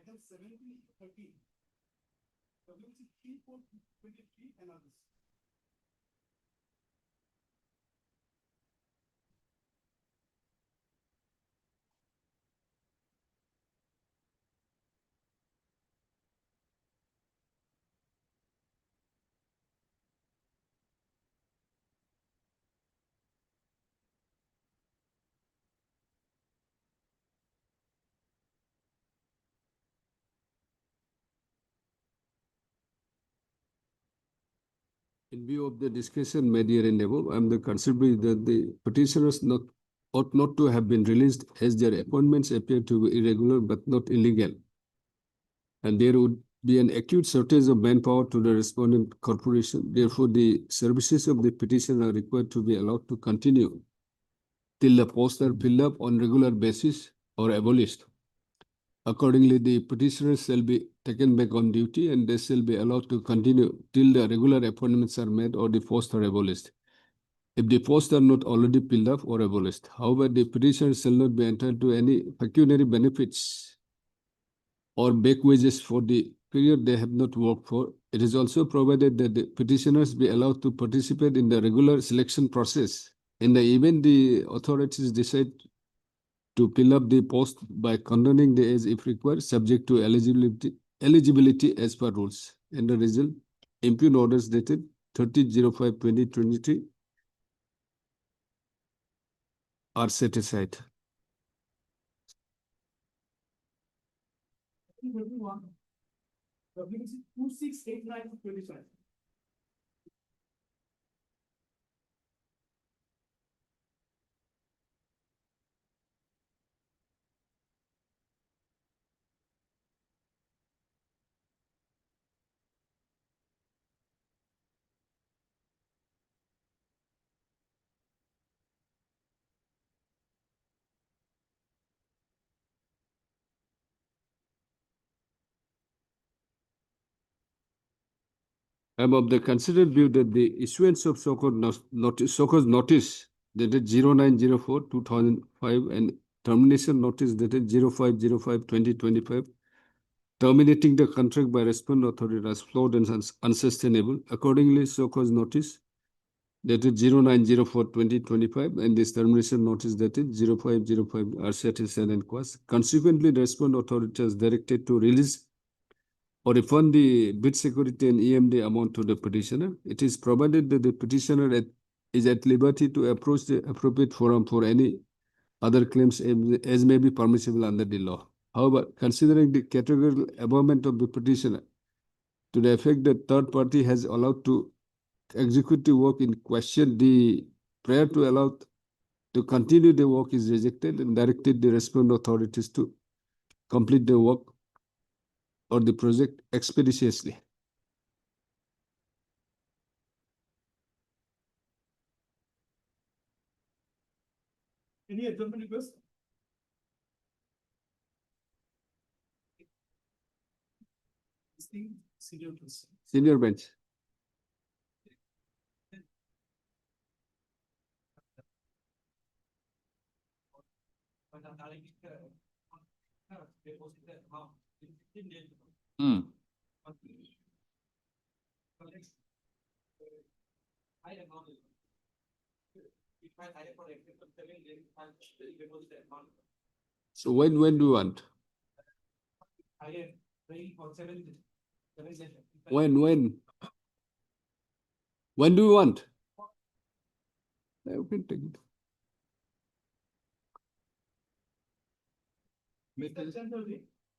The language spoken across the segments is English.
item 1713. WC 3423 and others. In view of the discussion made here in above, I am the considering that the petitioners ought not to have been released as their appointments appear to be irregular but not illegal. And there would be an acute shortage of manpower to the respondent corporation. Therefore, the services of the petitioner are required to be allowed to continue till the posts are filled up on regular basis or abolished. Accordingly, the petitioners shall be taken back on duty and they shall be allowed to continue till the regular appointments are made or the posts are abolished. If the posts are not already filled up or abolished, however, the petitioners shall not be entitled to any pecuniary benefits or back wages for the period they have not worked for. It is also provided that the petitioners be allowed to participate in the regular selection process. In the event the authorities decide to fill up the post by condoning the age if required, subject to eligibility as per rules. And the result, impugned orders dated 30/05/2023 are set aside. WC 2689/25. I am of the considered view that the issuance of so-called notice dated 09/04/2005 and termination notice dated 05/05/2025, terminating the contract by respondent authority as flawed and unsustainable. Accordingly, so-called notice dated 09/04/2025 and this termination notice dated 05/05 are set aside and quashed. Consequently, the respondent authority is directed to release or refund the bid security and EMD amount to the petitioner. It is provided that the petitioner is at liberty to approach the appropriate forum for any other claims as may be permissible under the law. However, considering the categorical abandonment of the petitioner to the effect that third party has allowed to execute the work in question, the prayer to allow to continue the work is rejected and directed the respondent authorities to complete the work or the project expeditiously. Any adjournment request? Senior please. Senior bench. So when do you want? When do you want? You can take it.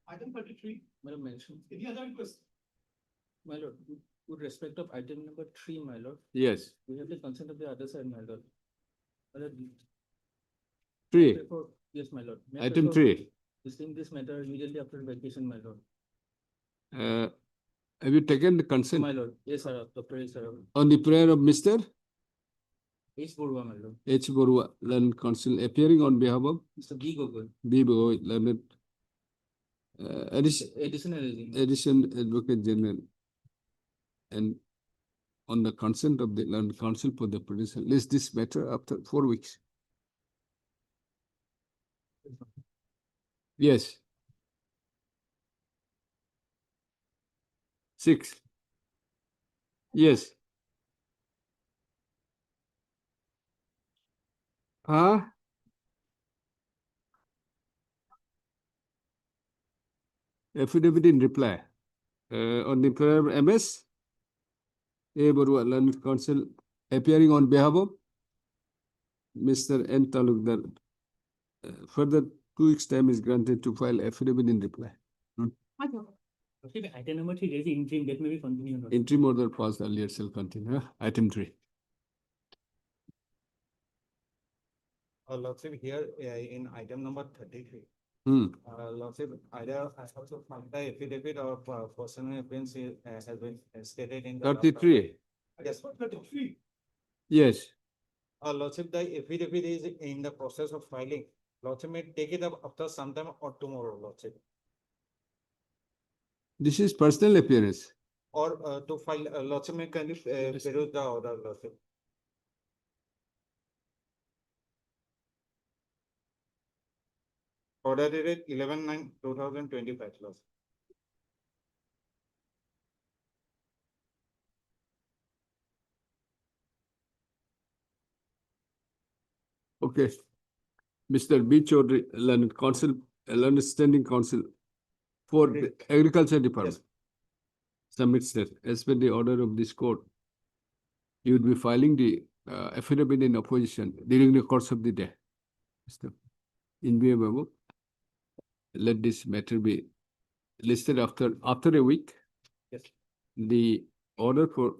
Item 33. Madam mentioned. Any other request? My lord, with respect of item number 3, my lord, Yes. we have the consent of the other side, my lord. My lord, 3. yes, my lord. Item 3. Discussing this matter immediately after vacation, my lord. Have you taken the consent? My lord, yes, sir. The prayer, sir. On the prayer of Mr. H. Borua, my lord. H. Borua, learned counsel, appearing on behalf of Mr. B. Gogol. B. Gogol, learned Addition Advocate General, and on the consent of the learned counsel for the petition, list this matter after 4 weeks. Yes. 6. Yes. Huh? Affidavit in reply. On the prayer of MS, A. Barua, Learned Counsel, appearing on behalf of Mr. N. Talukdar. Further 2 weeks' time is granted to file affidavit in reply. Okay, item number 3, there is interim, that may be continued. Interim order passed earlier shall continue. Item 3. Lordship, here in item number 33. Lordship, either I have to find the affidavit or personal appearance has been stated in the. 33. Yes, 33. Yes. Lordship, the affidavit is in the process of filing. Lordship may take it up after some time or tomorrow, Lordship. This is personal appearance. Or to file, Lordship may kindly peruse the order, Lordship. Order dated 11/9/2025, Lordship. Okay. Mr. B. Chaudhary, Learned Counsel, Learned Standing Counsel for the Agriculture Department. Submits that as per the order of this court, you would be filing the affidavit in opposition during the course of the day. Mr. In view of above, let this matter be listed after a week. Yes. The order for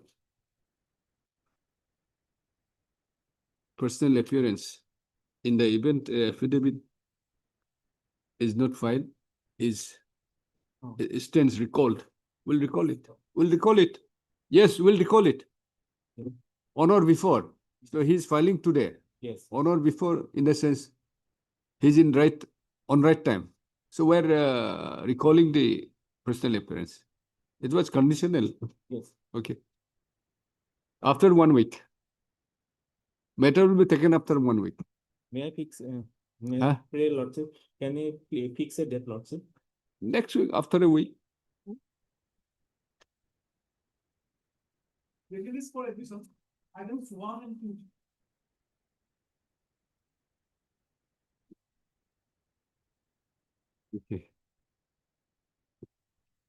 personal appearance in the event affidavit is not filed it stands recalled. We'll recall it. We'll recall it. Yes, we'll recall it. On or before. So he's filing today. Yes. On or before, in the sense he's on right time. So we're recalling the personal appearance. It was conditional. Yes. Okay. After 1 week. Matter will be taken after 1 week. May I fix, may Huh? I pray, Lordship, can I fix a date, Lordship? Next week, after a week. It is for addition. Items 1 and 2. Okay.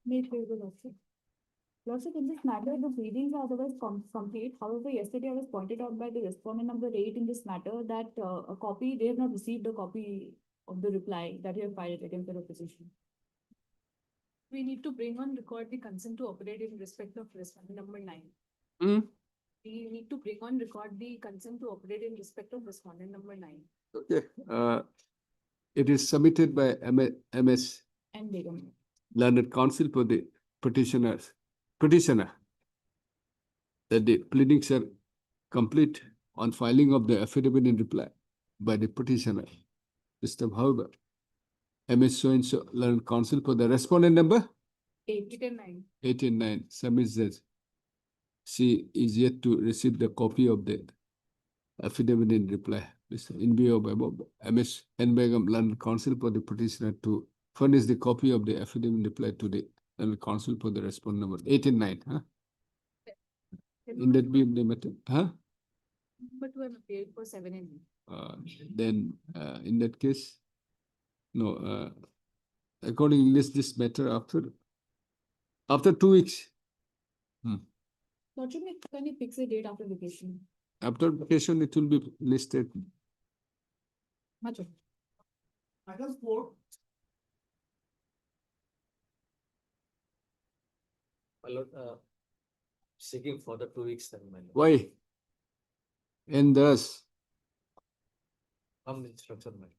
May I the Lordship? Lordship, in this matter, the pleadings are otherwise complete. However, yesterday I was pointed out by the respondent number 8 in this matter that they have not received a copy of the reply that you have filed against the opposition. We need to bring on record the consent to operate in respect of respondent number 9. We need to bring on record the consent to operate in respect of respondent number 9. Okay. It is submitted by MS And Begum. Learned Counsel for the petitioner that the pleadings are complete on filing of the affidavit in reply by the petitioner. Mr. However, MS so-and-so Learned Counsel for the respondent number 8 and 9. 8 and 9 submits that she is yet to receive the copy of the affidavit in reply. In view of above, MS N. Begum, Learned Counsel for the petitioner to furnish the copy of the affidavit in reply to the Learned Counsel for the respondent number 8 and 9. Huh? In that be the matter, huh? But we have appealed for 7 and 8. Then in that case, no. Accordingly, list this matter after 2 weeks. Lordship, can you fix a date after vacation? After vacation, it will be listed. Much of. Items 4. My lord, seeking for the 2 weeks then, my lord. Why? And thus, Some instruction, my lord.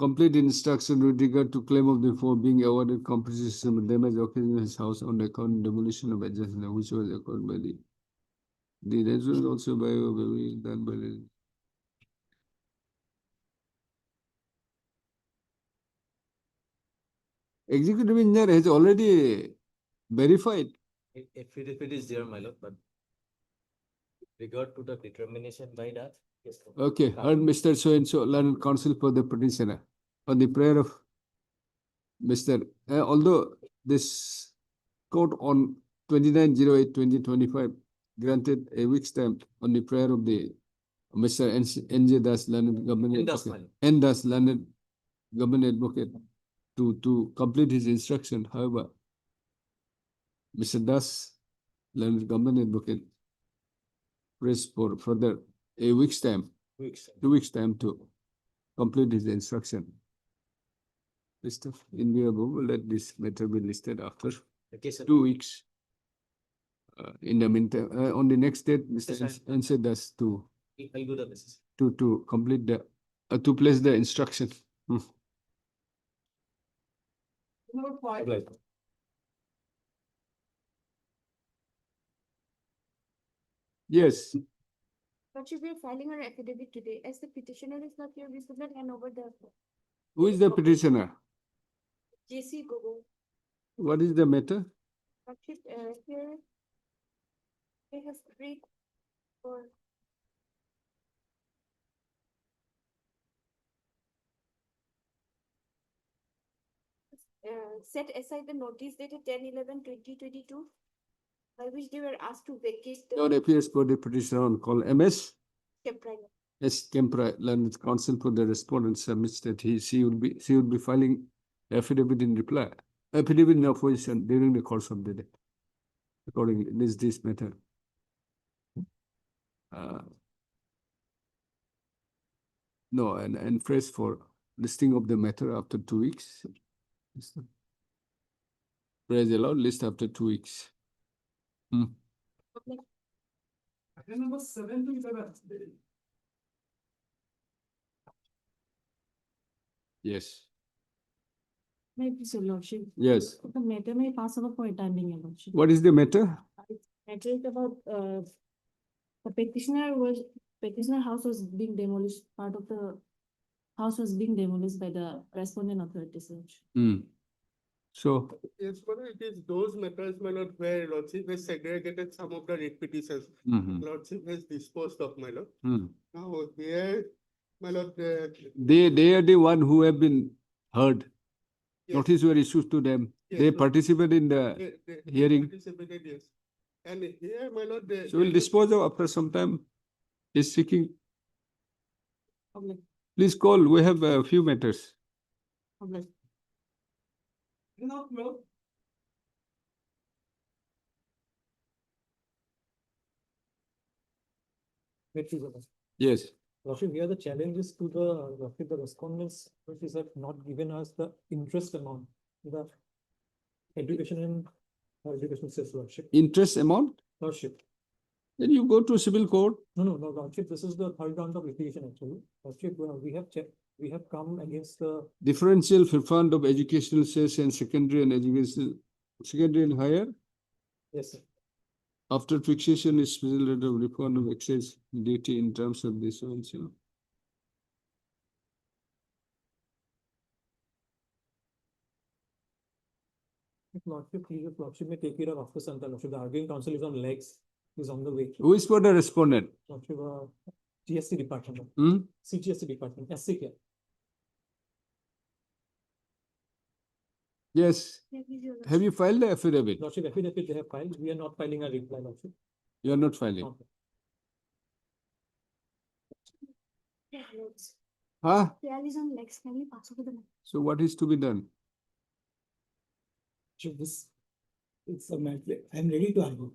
complete instruction with regard to claim of the form being awarded compensation for damage occasioned in his house on account of demolition of adjacent, which was occurred by the resident also by done by the executive engineer has already verified. Affidavit is there, my lord, but regard to the determination by that, yes. Okay, heard Mr. So-and-so, Learned Counsel for the petitioner on the prayer of Mr. Although this Court on 29/08/2025 granted a week's time on the prayer of the Mr. N.J. Das, learned government N. Das, advocate, my lord. N. Das, learned government advocate, to complete his instruction. However, Mr. Das, learned government advocate, pressed for further a week's time, 2 weeks time to complete his instruction. List of in view above, let this matter be listed after Okay, sir. 2 weeks. In the meantime, on the next date, Yes, Mr. sir. Answer das I'll do the business. to complete the to place the instruction. Number five. Apply. Yes, But we are filing our affidavit today. As the petitioner is not here, we should not hand over the who is the petitioner? JC Gogo. What is the matter? But here they have agreed for set aside the notice dated 10/11/2022, by which they were asked to vacate Now the appears for the petitioner on call MS. temporary. S. Kempra, learned counsel for the respondent, submits that she would be filing affidavit in reply, affidavit in opposition during the course of the day. Accordingly, this matter. No, and press for listing of the matter after 2 weeks. Praise the Lord, list after 2 weeks. Item number 7 to 11. Yes, Maybe so, Lordship. yes. The matter may pass over for a time being, Your Lordship. What is the matter? Matter is about, the petitioner house was being demolished, part of the house was being demolished by the respondent authorities. Lordship. So, Yes, but it is those matters, my lord, where lordship has segregated some of the writ petitions. Lordship has disposed of, my lord. Now here, my lord, they are the one who have been heard. yes, Notice were issued to them. yes, They lord, participate in the they hearing. participated, yes. And here, my lord, So we'll dispose of after some time. Is seeking. Public, Please call. We have a few matters. public. Item number 12. Yes. Lordship, here the challenge is to the respondents, which is have not given us the interest amount, the education and education system, Lordship. Interest amount. Lordship, Then you go to civil court. no, Lordship, this is the third round of litigation actually. Lordship, we have come against the, Differential refund of educational cess and secondary and educational, secondary and higher. yes, sir. After fixation is special rate of refund of excess duty in terms of this one. So If Lordship, please, if Lordship may take care of after some time, Lordship, the arguing counsel is on legs, is on the way. who is for the respondent? Lordship, GST department, Hmm? CGST department, SCK. Yes. Yeah, please, Your Have you filed the affidavit? Lordship, affidavit they have filed, we are not filing a reply, Lordship. You are not filing. Okay. Yeah, Lords. Huh? Real is on legs. Can we pass over the matter? So what is to be done? So this, it's a matter, I'm ready to argue.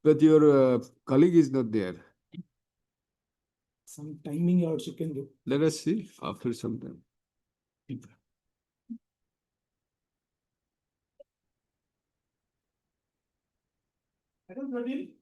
But your colleague is not there. Some timing your lordship can give. Let us see after some time. Item 13.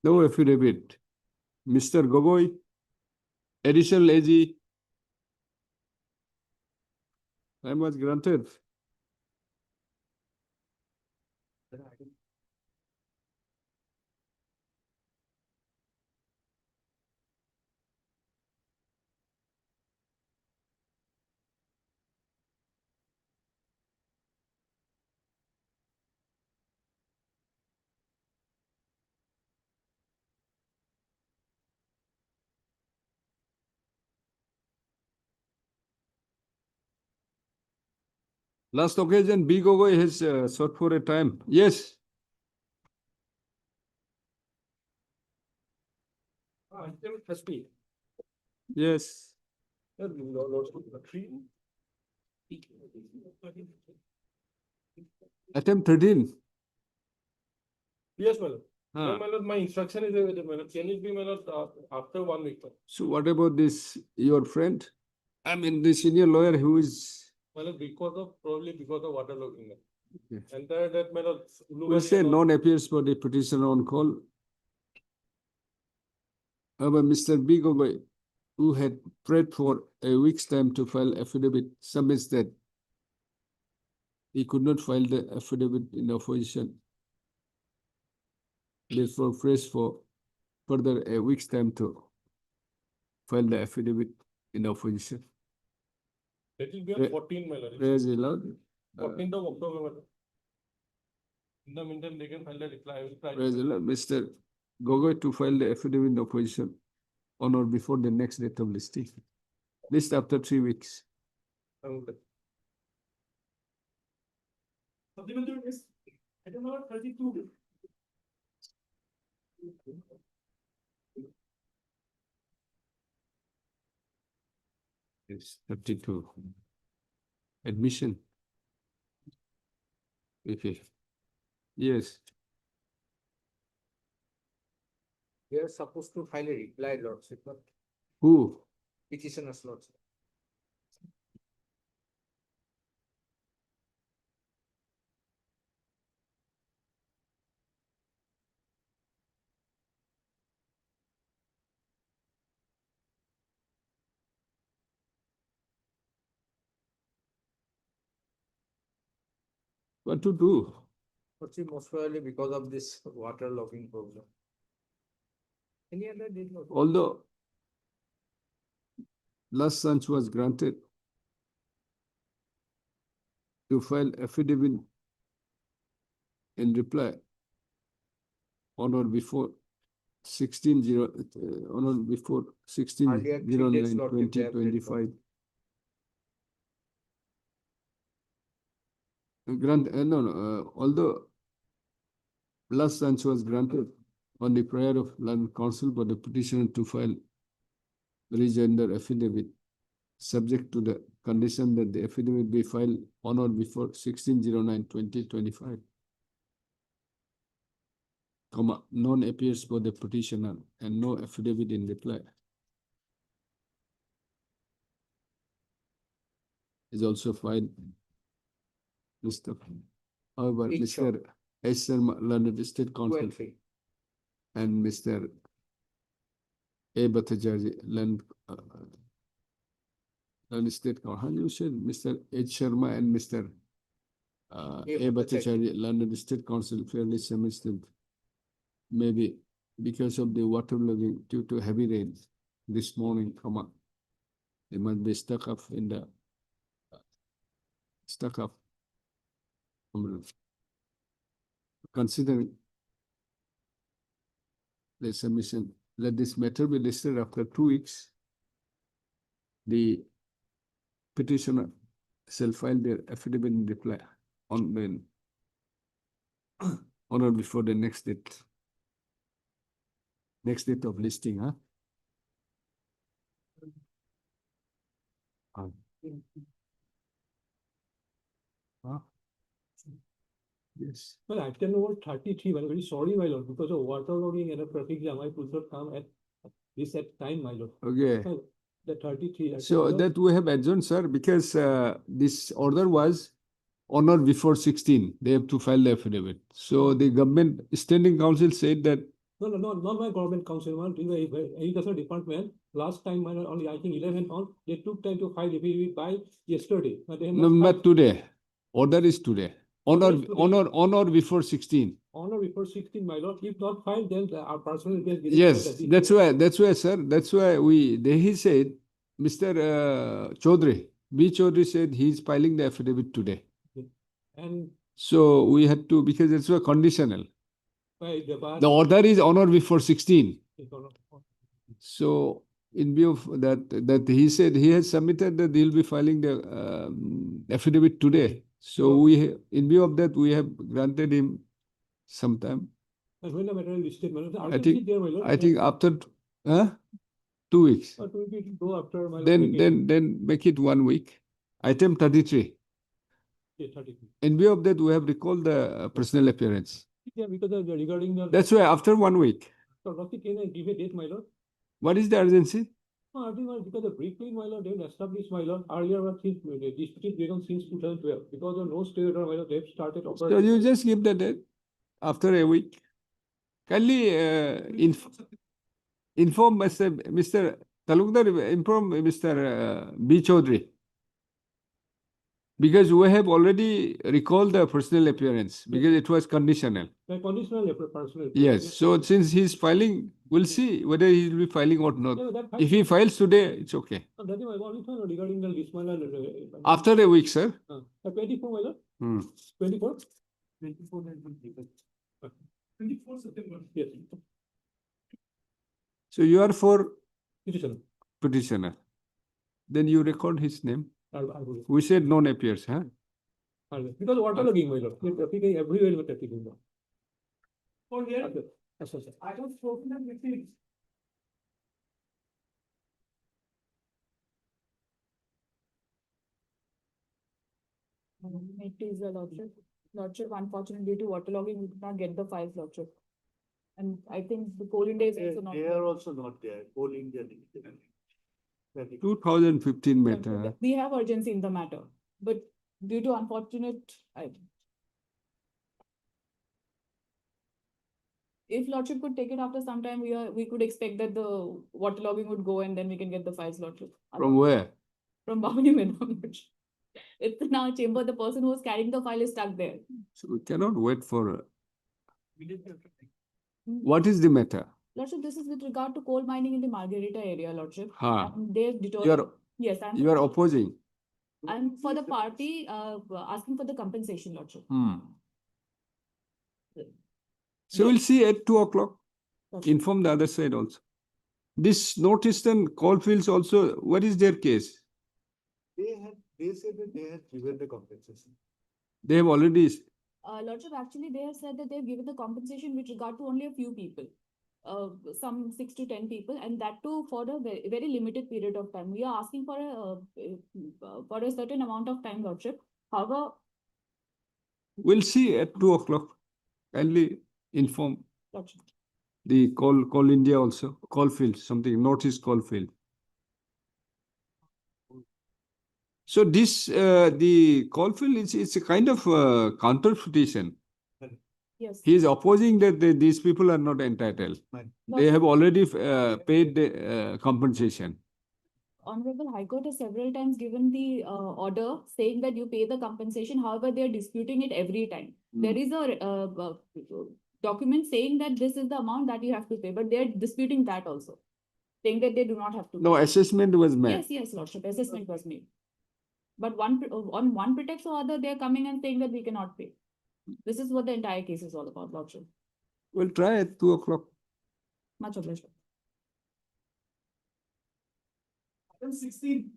No affidavit. Mr. Gogoi, additional AG. Time was granted. Last occasion, B. Gogoi has sought for a time. Yes. Yes. Attempt 13. Yes, my lord. Huh. My lord, my instruction is available, my lord. Can it be, my lord, after 1 week? So what about this, your friend? I mean, the senior lawyer who is, My lord, probably because of waterlogging. Okay. Entire that, my lord. we'll say none appears for the petitioner on call. However, Mr. B. Gogoi, who had prayed for a week's time to file affidavit, submits that he could not file the affidavit in opposition. Therefore, prays for further a week's time to file the affidavit in opposition. That will be Pre- on 14, my lord. Prayer is allowed. 14th of October, my lord. In the meantime, they can file the reply. I will try to Prayer is file. allowed. Mr. Gogoi to file the affidavit in opposition on or before the next date of listing. List after 3 weeks. Supplementary is item number 32. Yes, 32. Admission. Okay. Yes. We are supposed to file a reply, Lordship, not Who? petitioner's Lordship. What to do? Lordship, most probably because of this water logging problem. Any other date? Lordship? Although last chance was granted to file affidavit in reply on or before 16/0 on or before Earlier 3 days, 16/09 Lordship, they have paid 2025. Although last chance was granted on the prayer of land council for the petitioner to file rejoinder affidavit, subject to the condition that the affidavit be filed on or before 16/09/2025. Comma, none appears for the petitioner and no affidavit in reply. Is also filed. Mr. However, Each Mr. S. Sharma, London State 2 Council, and 3. and Mr. A. Bhattacharya, London State Council. How do you say Mr. H. Sharma and Mr. A. Bhattacharya, London State Council, fairly submitted. Maybe because of the waterlogging due to heavy rains this morning, comma, they must be stuck up in the considering the submission, let this matter be listed after 2 weeks. The petitioner shall file their affidavit in reply on the on or before the next date. Next date of listing, huh? Huh? Yes. Well, item number 33, I'm very sorry, my lord, because of water logging and a traffic jam, I could not come at this at time, my lord. Okay. Well, the 33. I So said, that we have adjourned, sir, because this order was on or before 16. They have to file the affidavit. So the government standing council said that No, not my government council, man, the agricultural department, last time, my lord, only I think 11 on, they took time to file the by yesterday. But they have no, not not filed today. Order is today. On Order or is today. on or before 16. on or before 16, my lord. If not filed, then our personal will get. Yes, that's why, sir. That's why he said, Mr. Chaudhary, B. Chaudhary said he's filing the affidavit today. And So we had to, because it's a conditional. by The order is on or before 16. the So in view of that he said he has submitted that he'll be filing the affidavit today. So in view of that, we have granted him some time. And when the matter is listed, my lord, the I article think, is there, my lord. I think after, 2 weeks. Or to be go after my lord. Then make it 1 week. Item 33. Yeah, 33. In view of that, we have recalled the personal appearance. Yeah, because regarding the. That's why after 1 week. So, Lordship, can I give a date, my lord? What is the urgency? No, I think because the briefly, my lord, they've established, my lord, earlier was since disputed begun since 2012. Because of no stay order, my lord, they've started So operating. you just give the date after a week. Kindly inform Mr. Talukdar, inform Mr. B. Chaudhary. Because we have already recalled the personal appearance because it was conditional. The conditional personal. Yes, so since he's filing, we'll see whether he will be filing or not. Yeah, that If he files today, it's okay. that is my only thing regarding the this, my lord. After a week, sir. 24, my lord. Hmm. 24? 24 has been taken. 24 September. Yes. So you are for Petition. petitioner. Then you record his name. I'll do it. We said non appears, huh? Because waterlogging, my lord. Traffic everywhere with traffic. Oh, yeah. Okay. Yes, sir. I don't spoken and meetings. It is a lordship. Lordship, unfortunately, due to waterlogging, we did not get the files, lordship. And I think the coal India is also not. They are also not there, Coal India. Limited. 2015 matter. We have urgency in the matter, but due to unfortunate, if lordship could take it after some time, we could expect that the waterlogging would go and then we can get the files, lordship. From where? From Bhavani Madam. It's in our chamber, the person who was carrying the file is stuck there. So we cannot wait for. What is the matter? Lordship, this is with regard to coal mining in the Margarita area, lordship. Huh. And they've You determined. are, Yes, you are opposing. I'm for the party, asking for the compensation, lordship. So we'll see at 2 o'clock. Lordship. Inform the other side also. This Northeastern Coalfields also, what is their case? They said that they had given the compensation. They have already. Lordship, actually, they have said that they've given the compensation with regard to only a few people. Some 6 to 10 people, and that too for a very, very limited period of time. We are asking for a certain amount of time, lordship. However, We'll see at 2 o'clock. Kindly inform lordship. the Coal India also, Coalfield, something, Northeast Coalfield. So this, the Coalfield it's a kind of counter petition. Yes. He is opposing that these people are not entitled. They have already paid the compensation. Honorable High Court has several times given the order saying that you pay the compensation. However, they are disputing it every time. There is a document saying that this is the amount that you have to pay, but they are disputing that also, saying that they do not have to. No, assessment was made. Yes, lordship, assessment was made. But on one pretext or other, they are coming and saying that we cannot pay. This is what the entire case is all about, lordship. We'll try at 2 o'clock. Much obliged. Item 16.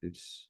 It's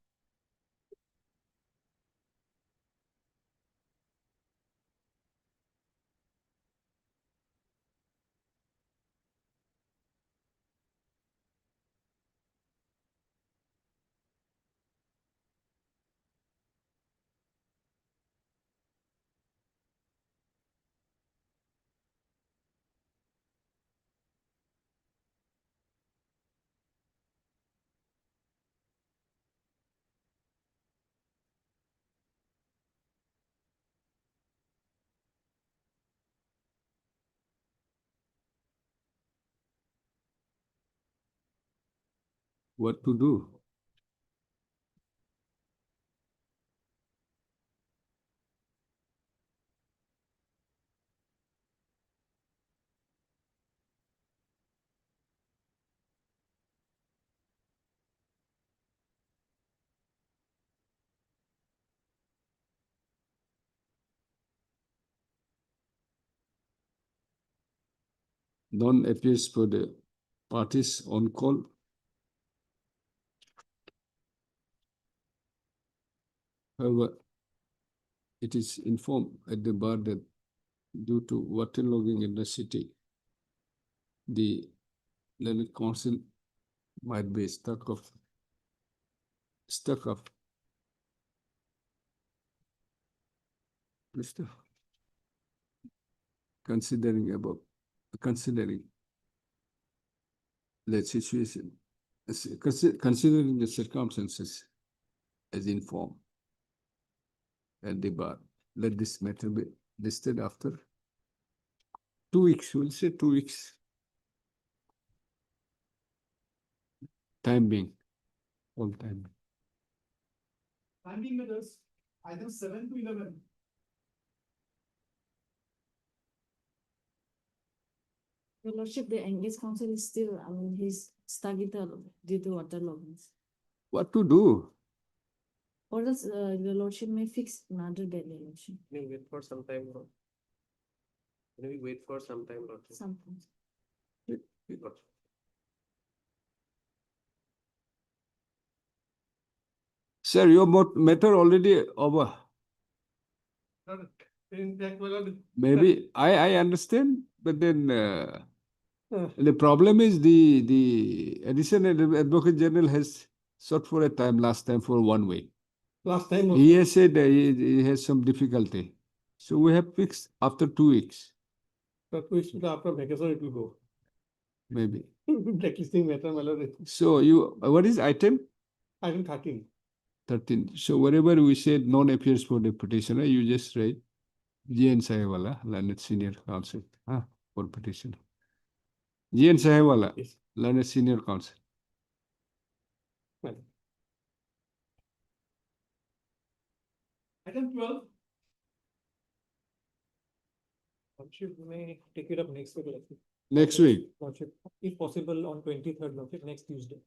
what to do. none appears for the parties on call. However, it is informed at the bar that due to waterlogging in the city, the learned council might be stuck up. Mr. Considering the situation, considering the circumstances as informed at the bar, let this matter be listed after 2 weeks. We'll say 2 weeks. Time being, all time. Finding matters, item 7 to 11. Your lordship, the engaged counsel is still, I mean, he's stuck in the, due to waterloggings. What to do? Or else, your lordship may fix another date, your lordship, May wait for some time, Lord. Maybe wait for some time, Lord. sometimes. Lord. Sir, your matter already over. In fact, my lord, Maybe I understand, but then the problem is the additional advocate general has sought for a time last time for 1 week. last time. He has said he has some difficulty. So we have fixed after 2 weeks, After vacation it will go. maybe. Blacklisting matter, my lord. So you, what is item Item 13. 13? So wherever we said none appears for the petitioner, you just write GN Sahewala, learned senior counsel, for petitioner. GN Sahewala, Yes. learned senior counsel. Well, Item 12. Lordship may take it up next week, lordship. Next week. Lordship, if possible, on 23rd, lordship, next Tuesday.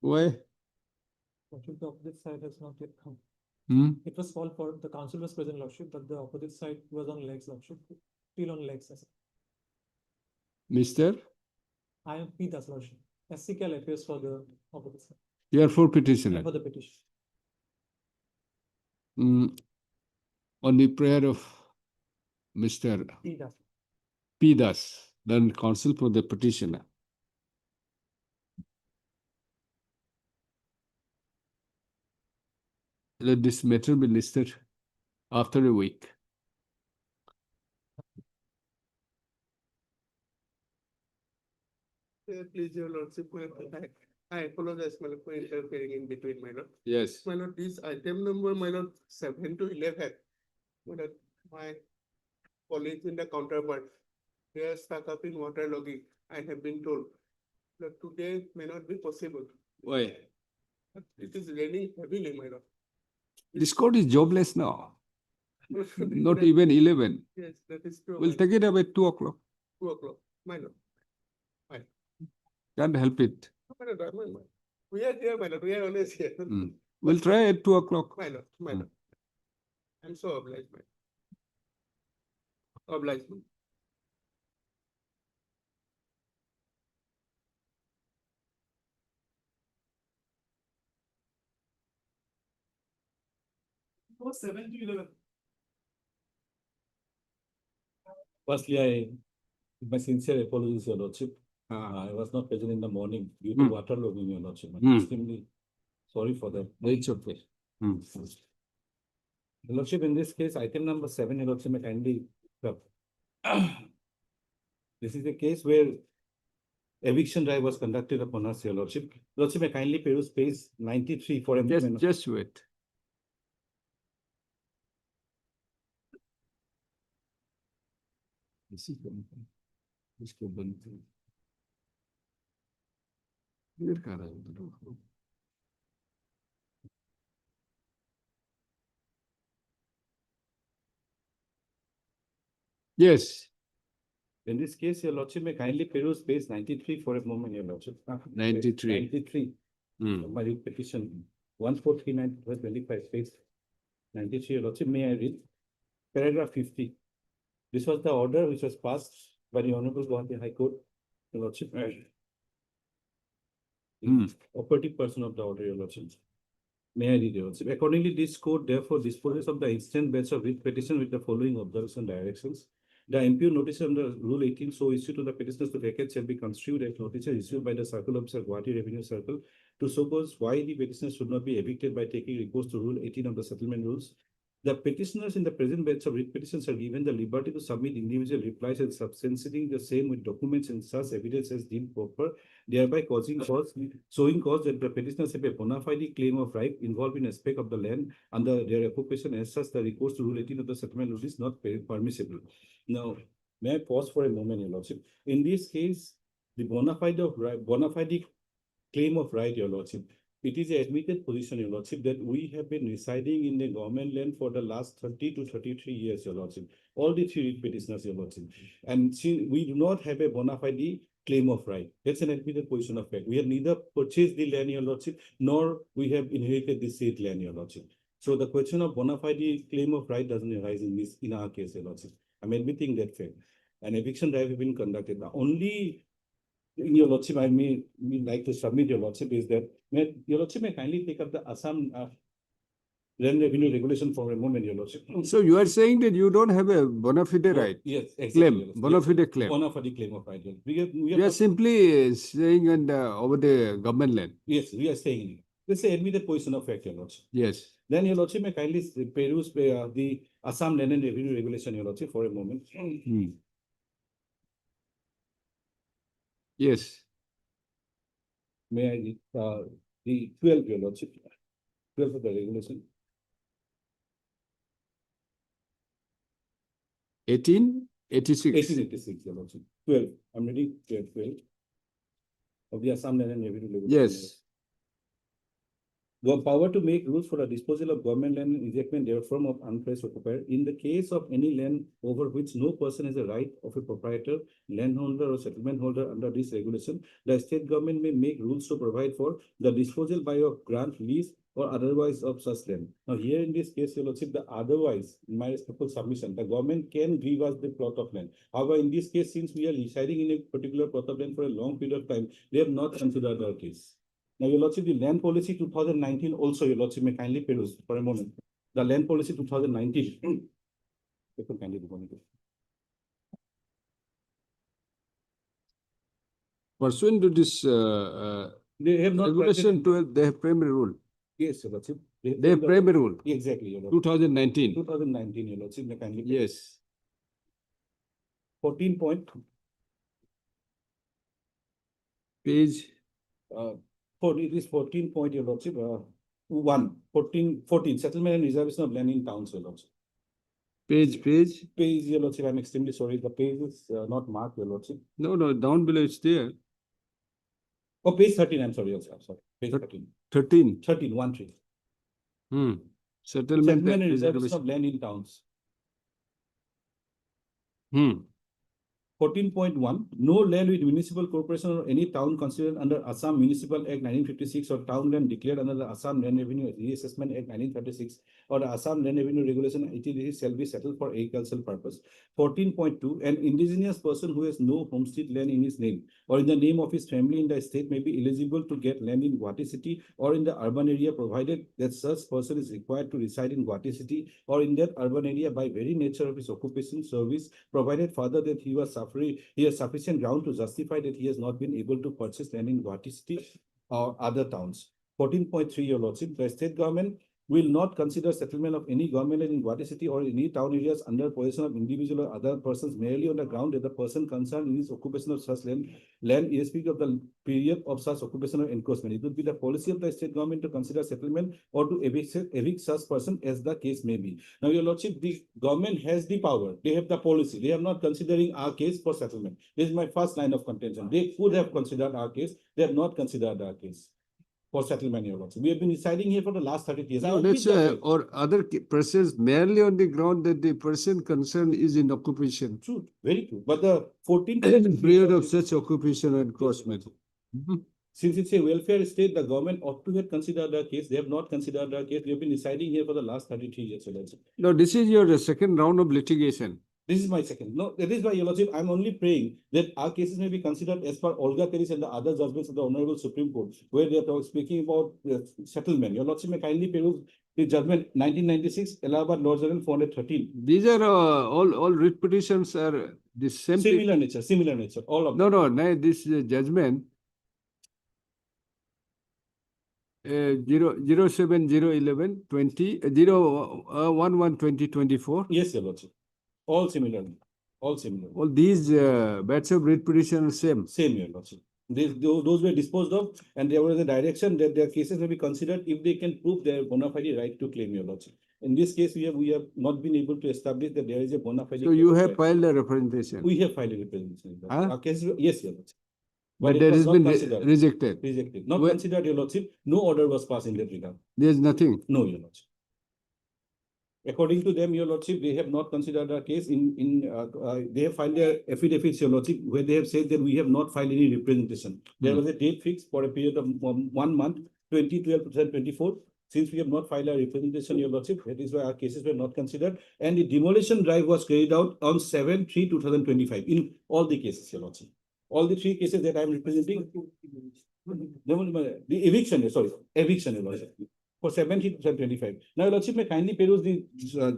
Why? Lordship, the opposite side has not yet come. Hmm? It was called for, the council was present, lordship, but the opposite side was on legs, lordship, still on legs. Mr. I am P. Das, lordship. SCKL appears for the opposite side, You are for petitioner. for the petition. On the prayer of Mr. P. Das. P. Das, learned counsel for the petitioner. Let this matter be listed after a week. Please, your lordship, I apologize, my lord, for interfering in between, my lord. Yes. My lord, this item number, my lord, 7 to 11. My lord, my colleagues in the counterpart, they are stuck up in waterlogging, I have been told. That today may not be possible. Why? It is raining heavily, my lord. This court is jobless now. Not That- even 11. Yes, that is true. We'll my take it up at 2 o'clock. 2 o'clock, my lord. Can't help it. My lord, my lord. We are here, my lord, we are always here. We'll try at 2 o'clock. My lord, my lord. I'm so obliged, my lord. Obliged. For 7 to 11. Firstly, my sincere apologies, Your Lordship. I was not present in the morning due to waterlogging, Your Lordship. I'm extremely sorry for that. It's okay. Your Lordship, in this case, item number 7, Your Lordship, may kindly. This is a case where eviction drive was conducted upon us, Your Lordship. Your Lordship, may kindly peruse page 93 for a moment. Just wait. इसको बंद करो। इधर कहाँ रहा है? Yes. In this case, Your Lordship, may kindly peruse page 93 for a moment, Your Lordship. 93. 93. My petition 1439/25, page 93, Your Lordship, may I read? Paragraph 50. This was the order which was passed by the Honorable Guwahati High Court Your Lordship, Hmm. operative person of the order, Your Lordship. May I read, Your Lordship? Accordingly, this court therefore disposes of the instant bench of writ petition with the following observation directions. The impure notice under Rule 18 so issued to the petitioners to vacate shall be construed as notices issued by the Circle Officer, Guwahati Revenue Circle, to suppose why the petitioner should not be evicted by taking recourse to Rule 18 of the settlement rules. The petitioners in the present batch of writ petitions are given the liberty to submit individual replies and substantiating the same with documents and such evidence as deemed proper, thereby showing cause that the petitioners have a bona fide claim of right involved in aspect of the land under their occupation. As such, the recourse to Rule 18 of the settlement rule is not permissible. Now, may I pause for a moment, Your Lordship? In this case, the bona fide claim of right, Your Lordship, it is an admitted position, Your Lordship, that we have been residing in the government land for the last 30 to 33 years, Your Lordship. All the three petitioners, Your Lordship. And we do not have a bona fide claim of right. That's an admitted position of fact. We have neither purchased the land, Your Lordship, nor we have inherited the said land, Your Lordship. So the question of bona fide claim of right doesn't arise in our case, Your Lordship. I'm admitting that fact. An eviction drive has been conducted. The only, in Your Lordship, I may like to submit, Your Lordship, is that Your Lordship may kindly take up the Assam land revenue regulation for a moment, Your Lordship. So you are saying that you don't have a bona fide right? Yes, exactly. Claim, Your Lordship. bona Yes, fide claim. bona fide claim of right. We You are simply saying and over the government land. yes, we are saying it. Let's say admitted position of fact, Your Lordship. Yes. Then Your Lordship may kindly peruse the Assam land and revenue regulation, Your Lordship, for a moment. Hmm. Yes. May I read the 12, Your Lordship, 12 of the regulation. 1886. 1886, Your Lordship. 12. I'm reading 12 of the Assam land and revenue regulation. Yes. The power to make rules for the disposal of government land and ejectment therefrom of unpressed occupier in the case of any land over which no person has a right of a proprietor, landholder, or settlement holder under this regulation, the state government may make rules to provide for the disposal by of grant, lease, or otherwise of such land. Now, here in this case, Your Lordship, the otherwise, in my respectful submission, the government can give us the plot of land. However, in this case, since we are residing in a particular plot of land for a long period of time, they have not considered our case. Now, Your Lordship, the land policy 2019 also, Your Lordship, may kindly peruse for a moment. The land policy 2019. Pursuant to this They have not. regulation 12, they have primary rule. Yes, Your Lordship. They have primary rule. Exactly, Your Lordship. 2019. 2019, Your Lordship, may kindly. Yes. 14 point. Page. It is 14 point, Your Lordship. 14, settlement and reservation of land in towns, Your Lordship. Page. Page, Your Lordship, I'm extremely sorry. The page is not marked, Your Lordship. No, down below it's there. Oh, page 13, I'm sorry, I'm sorry. Page 13. 13. 13, 1 3. Settlement Settlement and and reservation reservation. of land in towns. 14.1, no land with municipal corporation or any town considered under Assam Municipal Act 1956 or town land declared under the Assam Land Revenue Reassessment Act 1936 or the Assam Land Revenue Regulation 1886 shall be settled for agricultural purpose. 14.2, an indigenous person who has no homestead land in his name or in the name of his family in the state may be eligible to get land in Guwahati city or in the urban area provided that such person is required to reside in Guwahati city or in that urban area by very nature of his occupation service, provided further that he has sufficient ground to justify that he has not been able to purchase land in Guwahati city or other towns. 14.3, Your Lordship, the state government will not consider settlement of any government land in Guwahati city or any town areas under possession of individual or other persons merely on the ground that the person concerned in his occupation of such land irrespective of the period of such occupation or encroachment. It would be the policy of the state government to consider settlement or to evict such person as the case may be. Now, Your Lordship, the government has the power. They have the policy. They are not considering our case for settlement. This is my first line of contention. They could have considered our case. They have not considered our case for settlement, Your Lordship. We have been residing here for the last 30 years. No, that's or other persons merely on the ground that the person concerned is in occupation. True, very true. But the 14th period of such occupation and encroachment. Since it's a welfare state, the government ought to have considered our case. They have not considered our case. We have been residing here for the last 33 years. Your Lordship. Now, this is your second round of litigation. This is my second. No, that is why, Your Lordship, I'm only praying that our cases may be considered as per Olga case and the other judgments of the Honorable Supreme Court, where they are speaking about settlement. Your Lordship may kindly peruse the judgment 1996, Allahabad Law Journal 413. These are all writ petitions are the same thing. Similar nature, all of No, them. no, this judgment 0701120 0112024. Yes, Your Lordship. All similar. All similar. All these batch of writ petition are same. Same, Your Lordship. Those were disposed of, and there was a direction that their cases will be considered if they can prove their bona fide right to claim, Your Lordship. In this case, we have not been able to establish that there is a bona fide. So you have filed a representation. We have filed a representation. Huh? Our case, yes, Your Lordship. But it that was has not been considered. rejected. Rejected. Not Well- considered, Your Lordship. No order was passed in that regard. There is nothing. No, Your Lordship. According to them, Your Lordship, they have not considered our case they have filed their affidavits, Your Lordship, where they have said that we have not filed any representation. There was a date fixed for a period of 1 month, 2012-2024. Since we have not filed a representation, Your Lordship, that is why our cases were not considered. And the demolition drive was carried out on 7/3/2025 in all the cases, Your Lordship. All the 3 cases that I am representing. The eviction, Your Lordship. For 7/3/2025. Now, Your Lordship, may kindly peruse the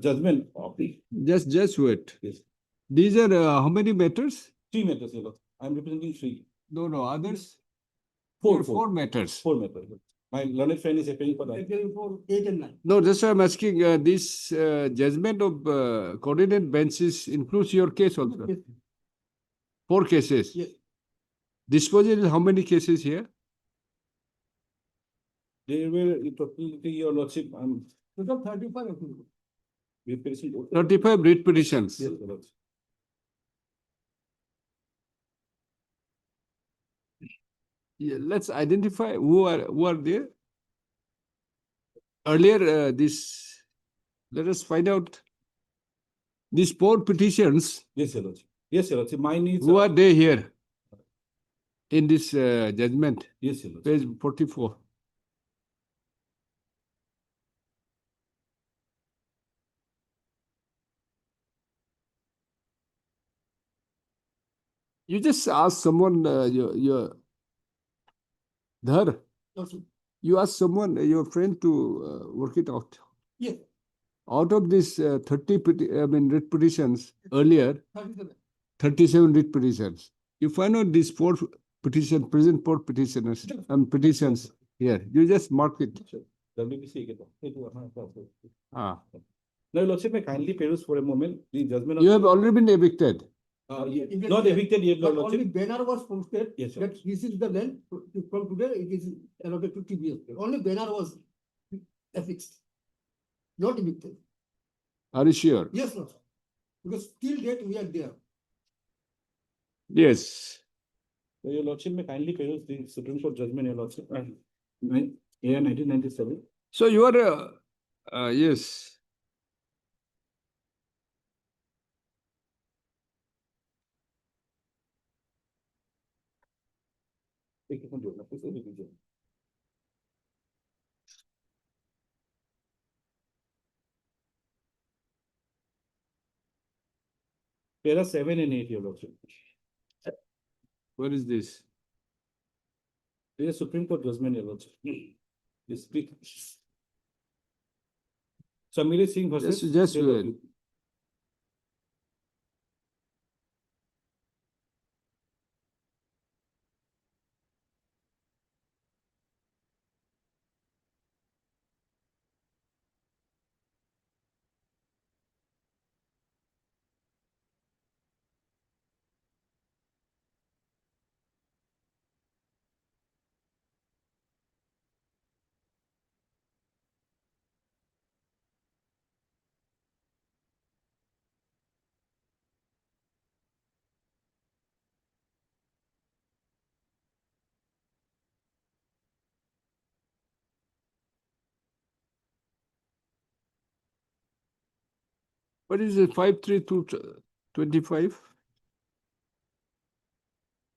judgment of the. Just wait. Yes. These are how many matters? 3 matters, Your Lordship. I am representing 3. No, others. Four Matters. 4 matters. My learned friend is appearing for that. 8 and 9. No, that's why I'm asking. This judgment of coordinate benches includes your case also. 4 cases. Yes. Disposal, how many cases here? There were totally, Your Lordship, Total 35 of you. we petitioned. 35 writ petitions. Yes, Your Lordship. Yeah, let's identify who are there. Earlier, let us find out these 4 petitions. Yes, Your Lordship. Yes, Your Lordship. Mine is. Who are they here in this judgment? Yes, Your Lordship. Page 44. You just ask someone, your Dhar, Also, you ask someone, your friend to work it out. yes, Out of this 30 writ petitions earlier, 37. 37 writ petitions. You find out these 4 present 4 petitioners and petitions here. You just mark it. WBC again. Ah. Now, Your Lordship, may kindly peruse for a moment the judgment. You have already been evicted. Not evicted yet, Your But only Lordship. banner was posted Yes, sir. that this is the land from today it is allotted to TBS. Only banner was affixed. Not evicted. Are you sure? Yes, no, sir. Because till date we are there. Yes. So, Your Lordship, may kindly peruse the Supreme Court judgment, Your Lordship. AR 1997. So you are, yes. There are 7 and 8, Your Lordship. What is this? There is Supreme Court judgment, Your Lordship. You speak. Samir Singh versus. Just State of UP. What is it? 5/3/25?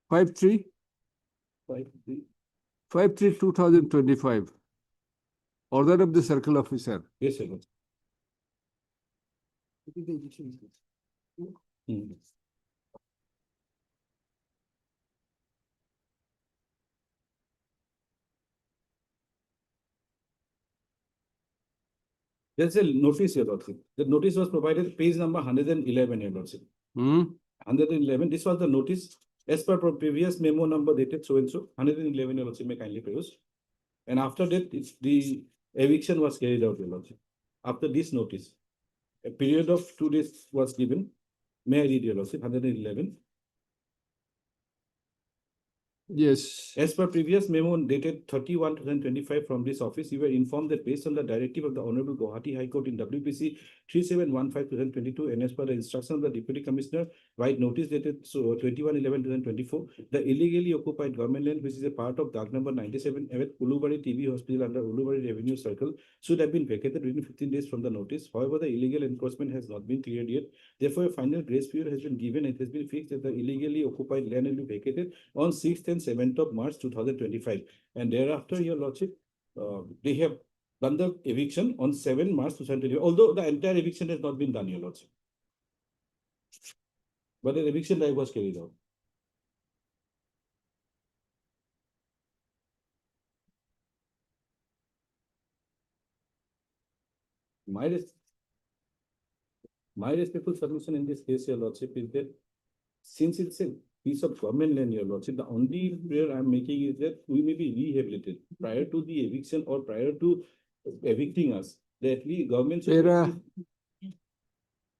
5/3? 5/3/2025. Order of the circle officer. Yes, Your Lordship. It is the eviction case. Hmm. There's a notice, Your Lordship. The notice was provided, page number 111, Your Lordship. 111, this was the notice as per previous memo number dated so and so, 111, Your Lordship, may kindly peruse. And after that, the eviction was carried out, Your Lordship. After this notice, a period of 2 days was given. May I read, Your Lordship, 111? Yes. As per previous memo dated 31/2025 from this office, you were informed that based on the directive of the Honorable Guwahati High Court in WPC 3715/2022 and as per the instruction of the Deputy Commissioner, right notice dated 21/11/2024, the illegally occupied government land, which is a part of Dark number 97 at Ulubari TB Hospital under Ulubari Revenue Circle, should have been vacated within 15 days from the notice. However, the illegal encroachment has not been cleared yet. Therefore, a final grace period has been given. It has been fixed that the illegally occupied land will be vacated on 6th and 7th of March 2025. And thereafter, Your Lordship, they have done the eviction on 7 March 2025, although the entire eviction has not been done, Your Lordship. But an eviction drive was carried out. My respectful submission in this case, Your Lordship, is that since it's a piece of government land, Your Lordship, the only prayer I'm making is that we may be rehabilitated prior to the eviction or prior to evicting us. That we government should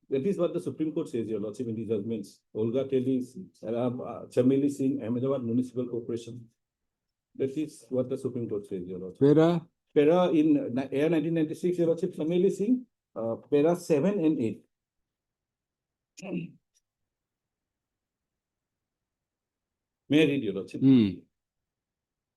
that is what the Supreme Court says, Your Lordship, in the judgments. Olga Tellis, Chameli Singh, Ahmedabad Municipal Corporation. That is what the Supreme Court says, Your Lordship. Para in year 1996, Your Lordship, Chameli Singh, para 7 and 8. May I read, Your Lordship?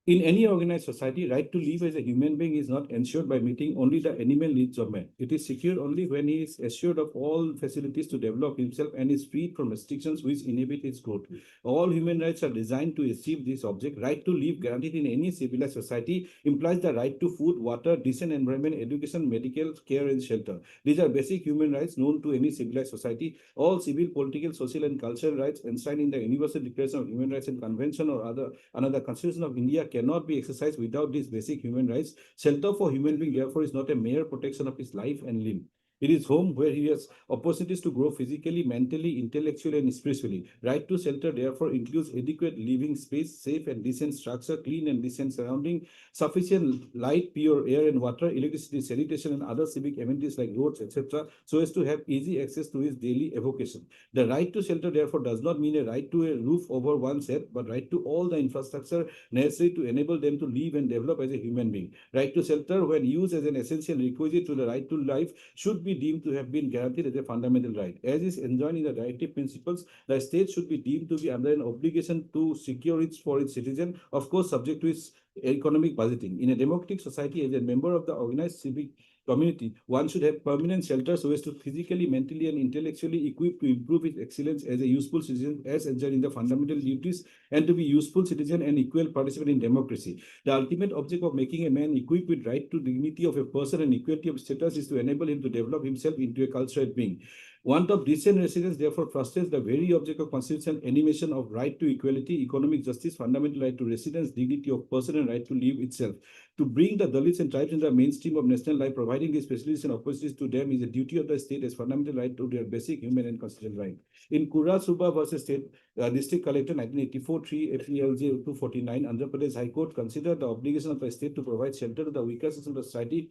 In any organized society, right to live as a human being is not ensured by meeting only the animal needs of man. It is secured only when he is assured of all facilities to develop himself and is freed from restrictions which inhibit his growth. All human rights are designed to achieve this object. Right to live guaranteed in any civilized society implies the right to food, water, decent environment, education, medical care, and shelter. These are basic human rights known to any civilized society. All civil, political, social, and cultural rights enshrined in the Universal Declaration of Human Rights and Convention or another Constitution of India cannot be exercised without these basic human rights. Shelter for human being, therefore, is not a mere protection of his life and limb. It is home where he has opportunities to grow physically, mentally, intellectually, and spiritually. Right to shelter, therefore, includes adequate living space, safe and decent structure, clean and decent surrounding, sufficient light, pure air and water, electricity, sanitation, and other civic amenities like roads, etc., so as to have easy access to his daily avocation. The right to shelter, therefore, does not mean a right to a roof over one's head, but right to all the infrastructure necessary to enable them to live and develop as a human being. Right to shelter, when used as an essential requisite to the right to life, should be deemed to have been guaranteed as a fundamental right. As is enjoined in the directive principles, the state should be deemed to be under an obligation to secure it for its citizen, of course, subject to its economic budgeting. In a democratic society, as a member of the organized civic community, one should have permanent shelter so as to physically, mentally, and intellectually equipped to improve its excellence as a useful citizen, as enjoined in the fundamental duties, and to be useful citizen and equal participant in democracy. The ultimate object of making a man equipped with right to dignity of a person and equality of status is to enable him to develop himself into a cultured being. Want of decent residence therefore frustrates the very object of constitutional animation of right to equality, economic justice, fundamental right to residence, dignity of person, and right to live itself. To bring the Dalits and tribes in the mainstream of national life, providing these facilities and opportunities to them is a duty of the state as fundamental right to their basic human and constitutional right. In Kura Suba versus State District Collector 1984 3 FELJ 249, Andhra Pradesh High Court considered the obligation of the state to provide shelter to the weaker section of the society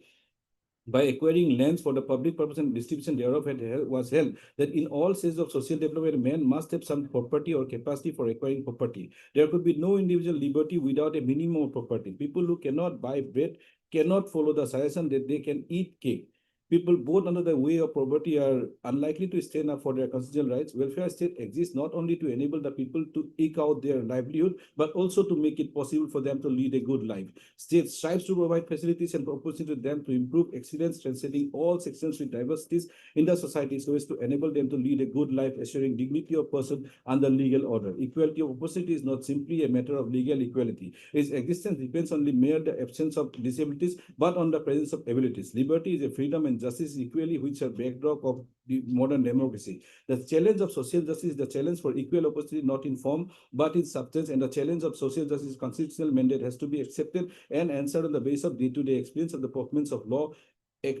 by acquiring lands for the public purpose and distribution thereof was held that in all stages of social development, man must have some property or capacity for acquiring property. There could be no individual liberty without a minimum of property. People who cannot buy bread cannot follow the suggestion that they can eat cake. People born under the way of poverty are unlikely to stand up for their constitutional rights. Welfare state exists not only to enable the people to eke out their livelihood, but also to make it possible for them to lead a good life. State strives to provide facilities and opportunities to them to improve excellence, transcending all sections with diversities in the society so as to enable them to lead a good life, assuring dignity of person under legal order. Equality of opportunity is not simply a matter of legal equality. Its existence depends on the mere absence of disabilities, but on the presence of abilities. Liberty is a freedom and justice equally, which are backdrop of the modern democracy. The challenge of social justice is the challenge for equal opportunity, not in form, but in substance, and the challenge of social justice constitutional mandate has to be accepted and answered on the basis of day-to-day experience of the performance of law,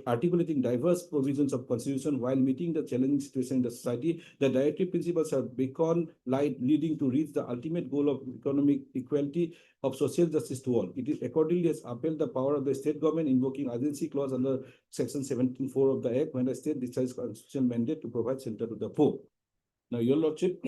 articulating diverse provisions of constitution while meeting the challenging situation in the society. The directive principles are beacon light leading to reach the ultimate goal of economic equality of social justice to all. It is accordingly has upheld the power of the state government, invoking urgency clause under section 17(4) of the Act when the state discharges constitutional mandate to provide shelter to the poor. Now, Your Lordship,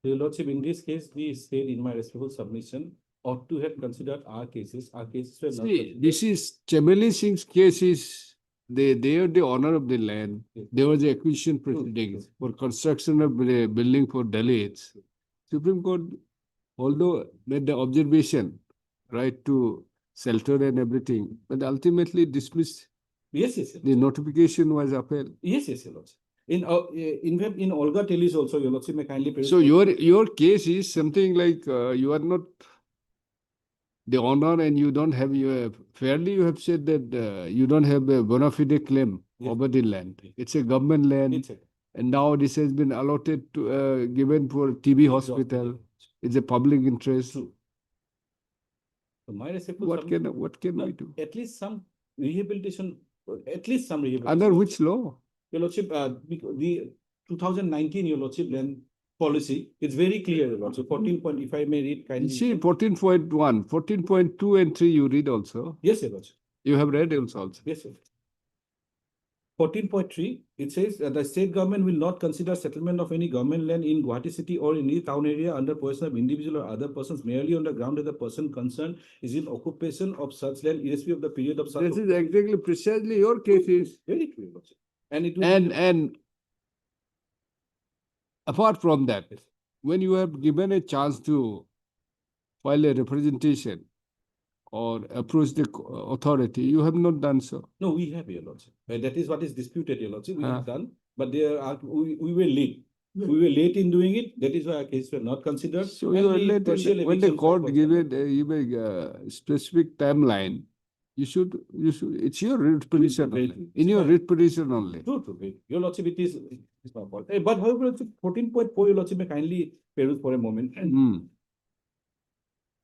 Your Lordship, in this case, we said in my respectful submission, ought to have considered our cases. Our cases were not See, considered. this is Chamberlain Singh's case is they are the owner of the land. Yes. There was the acquisition proceedings for construction of the building for Dalits. Supreme Court, although made the observation, right to shelter and everything, but ultimately dismissed. Yes, yes, yes. The notification was upheld. Yes, yes, Your Lordship. In fact, in Olga Telly's also, Your Lordship, may kindly. So your case is something like you are not the owner and you don't have your fairly you have said that you don't have a bona fide claim Yes. over the land. It's a government land, It's a- and now this has been allotted to given for TB hospital. It's a public interest. True. So my respectful What submission- can No, we do? At least some rehabilitation, at least some rehabilitation. Under which law? Your Lordship, the 2019, Your Lordship, land policy is very clear, Your Lordship. 14 if I may read You kindly. see 14.1, 14.2 and 3 you read also. Yes, Your Lordship. You have read also. Yes, sir. 14.3, it says that the state government will not consider settlement of any government land in Guwahati city or in any town area under possession of individual or other persons merely on the ground that the person concerned is in occupation of such land irrespective of the period of such. This is exactly precisely your case is. Very true, Your Lordship. And it will. And apart from that, when you have given a chance to file a representation or approach the authority, you have not done so. No, we have, Your Lordship. That is what is disputed, Your Lordship. We Ah. have done, but there are, we were late. We were late in doing it. That is why our case were not considered. So And you are the late. partial When the eviction court was give done. it a specific timeline, you should, it's your writ petition Very only. true. In your writ petition only. True, true. Very. Your Lordship, it's my fault. But however, 14.4, Your Lordship, may kindly peruse for a moment. Hmm.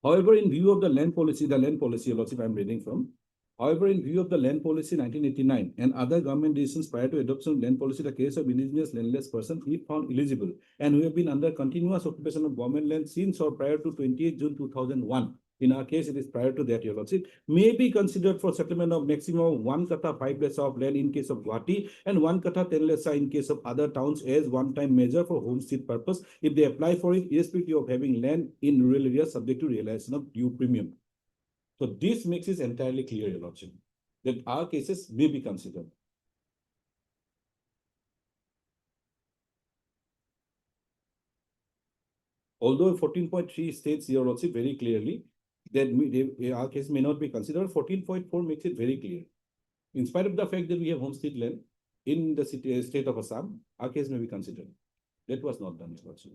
However, in view of the land policy, Your Lordship, I'm reading from. However, in view of the land policy 1989 and other government decisions prior to adoption of land policy, the case of indigenous landless person, if found eligible and who have been under continuous occupation of government land since or prior to 28 June 2001. In our case, it is prior to that, Your Lordship, may be considered for settlement of maximum 1 kata 5 lessa of land in case of Guwahati and 1 kata 10 lessa in case of other towns as one-time measure for homestead purpose if they apply for it, irrespective of having land in rural areas subject to realization of due premium. So this makes it entirely clear, Your Lordship, that our cases may be considered. Although 14.3 states, Your Lordship, very clearly that our case may not be considered, 14.4 makes it very clear. In spite of the fact that we have homestead land, in the city, state of Assam, our case may be considered. That was not done, Your Lordship.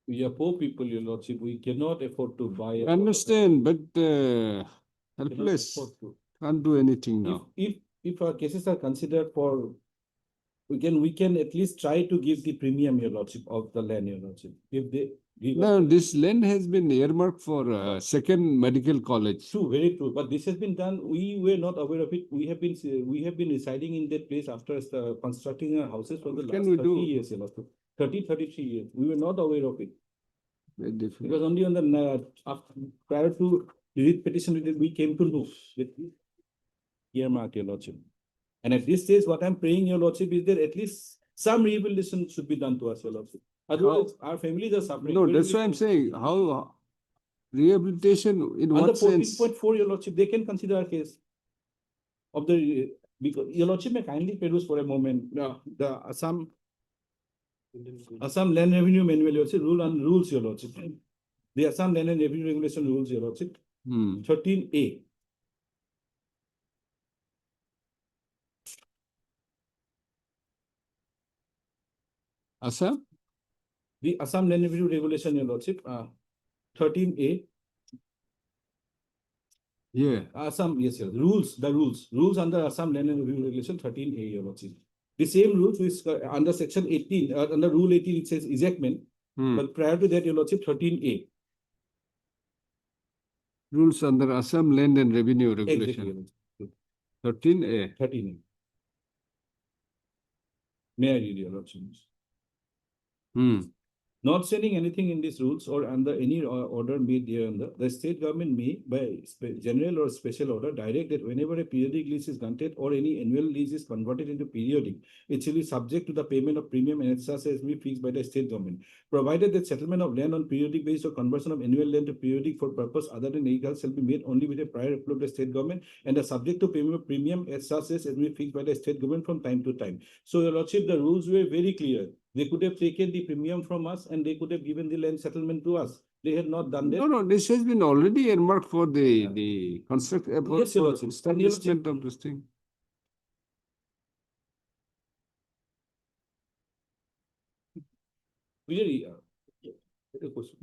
We are poor people, Your Lordship. We cannot afford to buy. I understand, but helpless, afford to. can't do anything now. If our cases are considered for, we can at least try to give the premium, Your Lordship, of the land, Your Lordship. If they give. No, this land has been earmarked for second medical college. True, very true. But this has been done. We were not aware of it. We have been residing in that place after constructing our houses for the What last can we 30 do? years, Your Lordship. 33 years. We were not aware of it. Very It difficult. was only on the prior to the petition we came to know with earmark, Your Lordship. And at this stage, what I'm praying, Your Lordship, is that at least some rehabilitation should be done to us, Your Lordship. Otherwise, our families are suffering. No, that's why I'm saying, how rehabilitation, in Under what sense? 14.4, Your Lordship, they can consider our case of the, because Your Lordship may kindly peruse for a moment, the Assam Land Revenue Manual, Your Lordship, rules, Your Lordship. The Assam Land and Revenue Regulation rules, Your Lordship, 13A. Assam? The Assam Land Revenue Regulation, Your Lordship, 13A. Yeah. Assam, yes, sir. Rules under Assam Land and Revenue Regulation 13A, Your Lordship. The same rules which under section 18, under rule 18, it says ejectment. But prior to that, Your Lordship, 13A. Rules under Assam Land and Revenue Exactly, Regulation. Your Lordship. 13A. 13A. May I read, Your Lordship? Not saying anything in these rules or under any order made hereunder, the state government may, by general or special order, direct that whenever a periodic lease is granted or any annual lease is converted into periodic, it shall be subject to the payment of premium and excess as may be fixed by the state government, provided that settlement of land on periodic basis or conversion of annual land to periodic for purpose other than agriculture shall be made only with a prior approval of the state government and are subject to payment of premium as such as may be fixed by the state government from time to time. So, Your Lordship, the rules were very clear. They could have taken the premium from us and they could have given the land settlement to us. They had not done that. No, this has been already earmarked for the construction. Yes, Your Lordship. Establishment of this thing. Really, a question.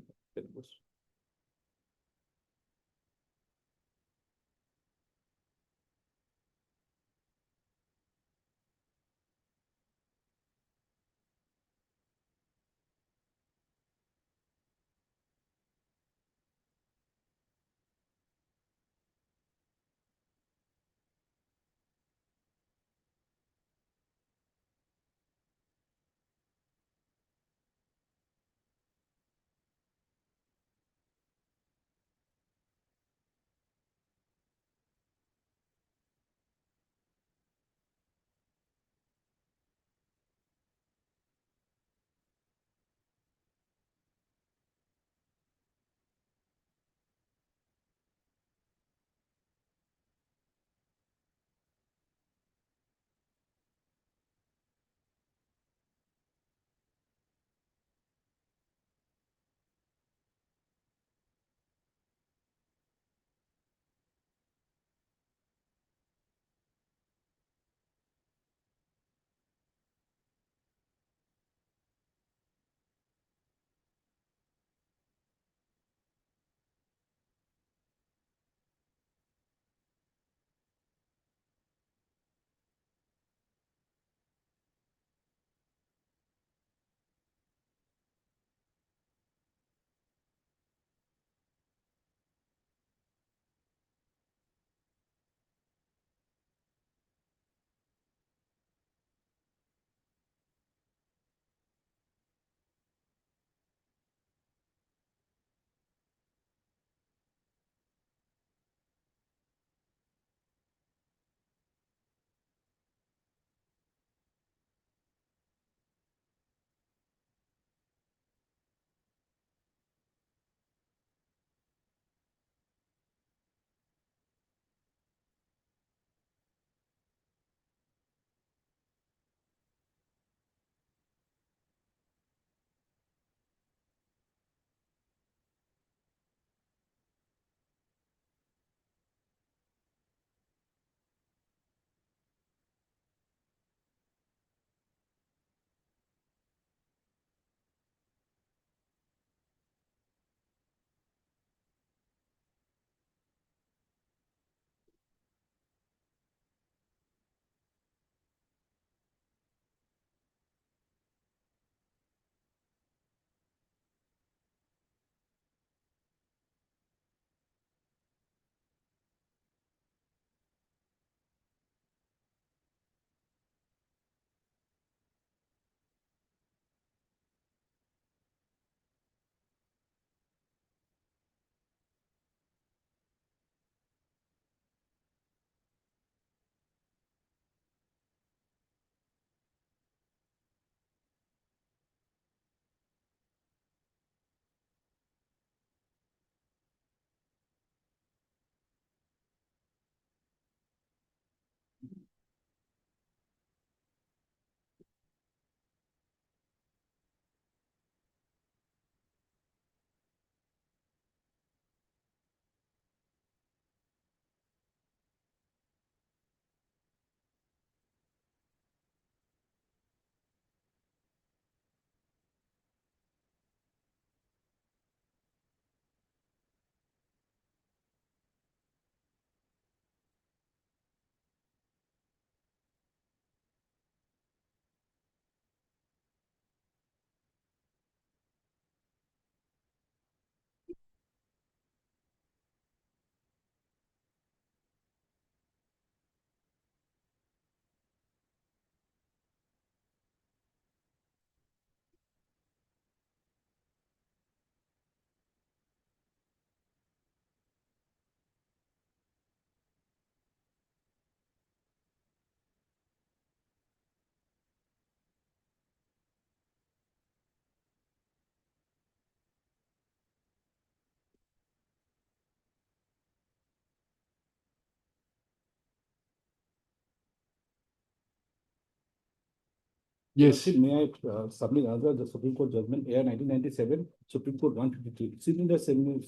Yes. May I submit another the Supreme Court judgment, AR 1997, Supreme Court 153.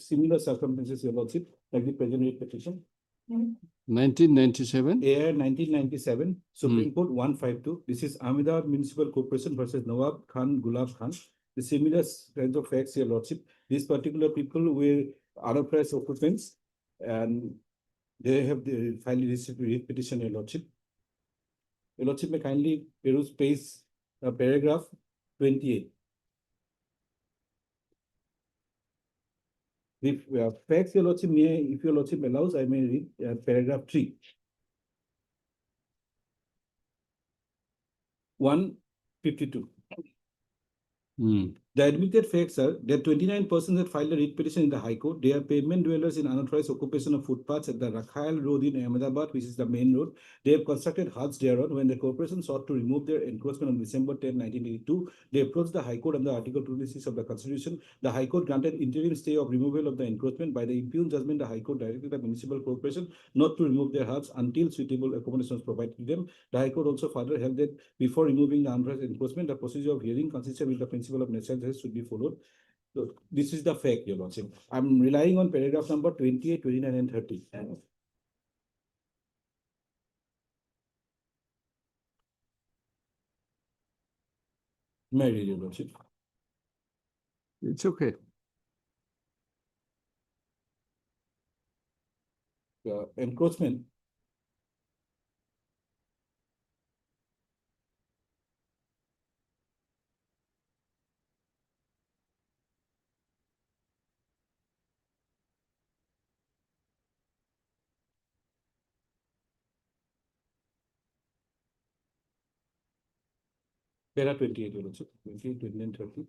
Similar circumstances, Your Lordship, like the present rate petition. 1997. AR 1997, Supreme Court 152. This is Ahmedabad Municipal Corporation versus Nawab Khan Gulab Khan. The similar kinds of facts, Your Lordship. These particular people were unauthorized occupants and they have finally received a petition, Your Lordship. Your Lordship may kindly peruse page paragraph 28. If facts, Your Lordship, if Your Lordship allows, I may read paragraph 3. 152. The admitted facts are that 29 persons had filed a writ petition in the High Court. They are pavement dwellers in unauthorized occupation of footpaths at the Rakhail Road in Ahmedabad, which is the main road. They have constructed huts thereon. When the corporation sought to remove their encroachment on December 10, 1982, they approached the High Court under Article 26 of the Constitution. The High Court granted interim stay of removal of the encroachment. By the impugned judgment, the High Court directed the municipal corporation not to remove their huts until suitable accommodations provided to them. The High Court also further held that before removing the unauthorized encroachment, the procedure of hearing consistent with the principle of natural justice should be followed. So this is the fact, Your Lordship. I'm relying on paragraph number 28, 29, and 30. May I read, Your Lordship? It's okay. Encroachment. Para 28, Your Lordship. 28, 29, and 30.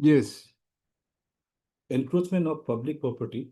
Yes. Encroachment of public property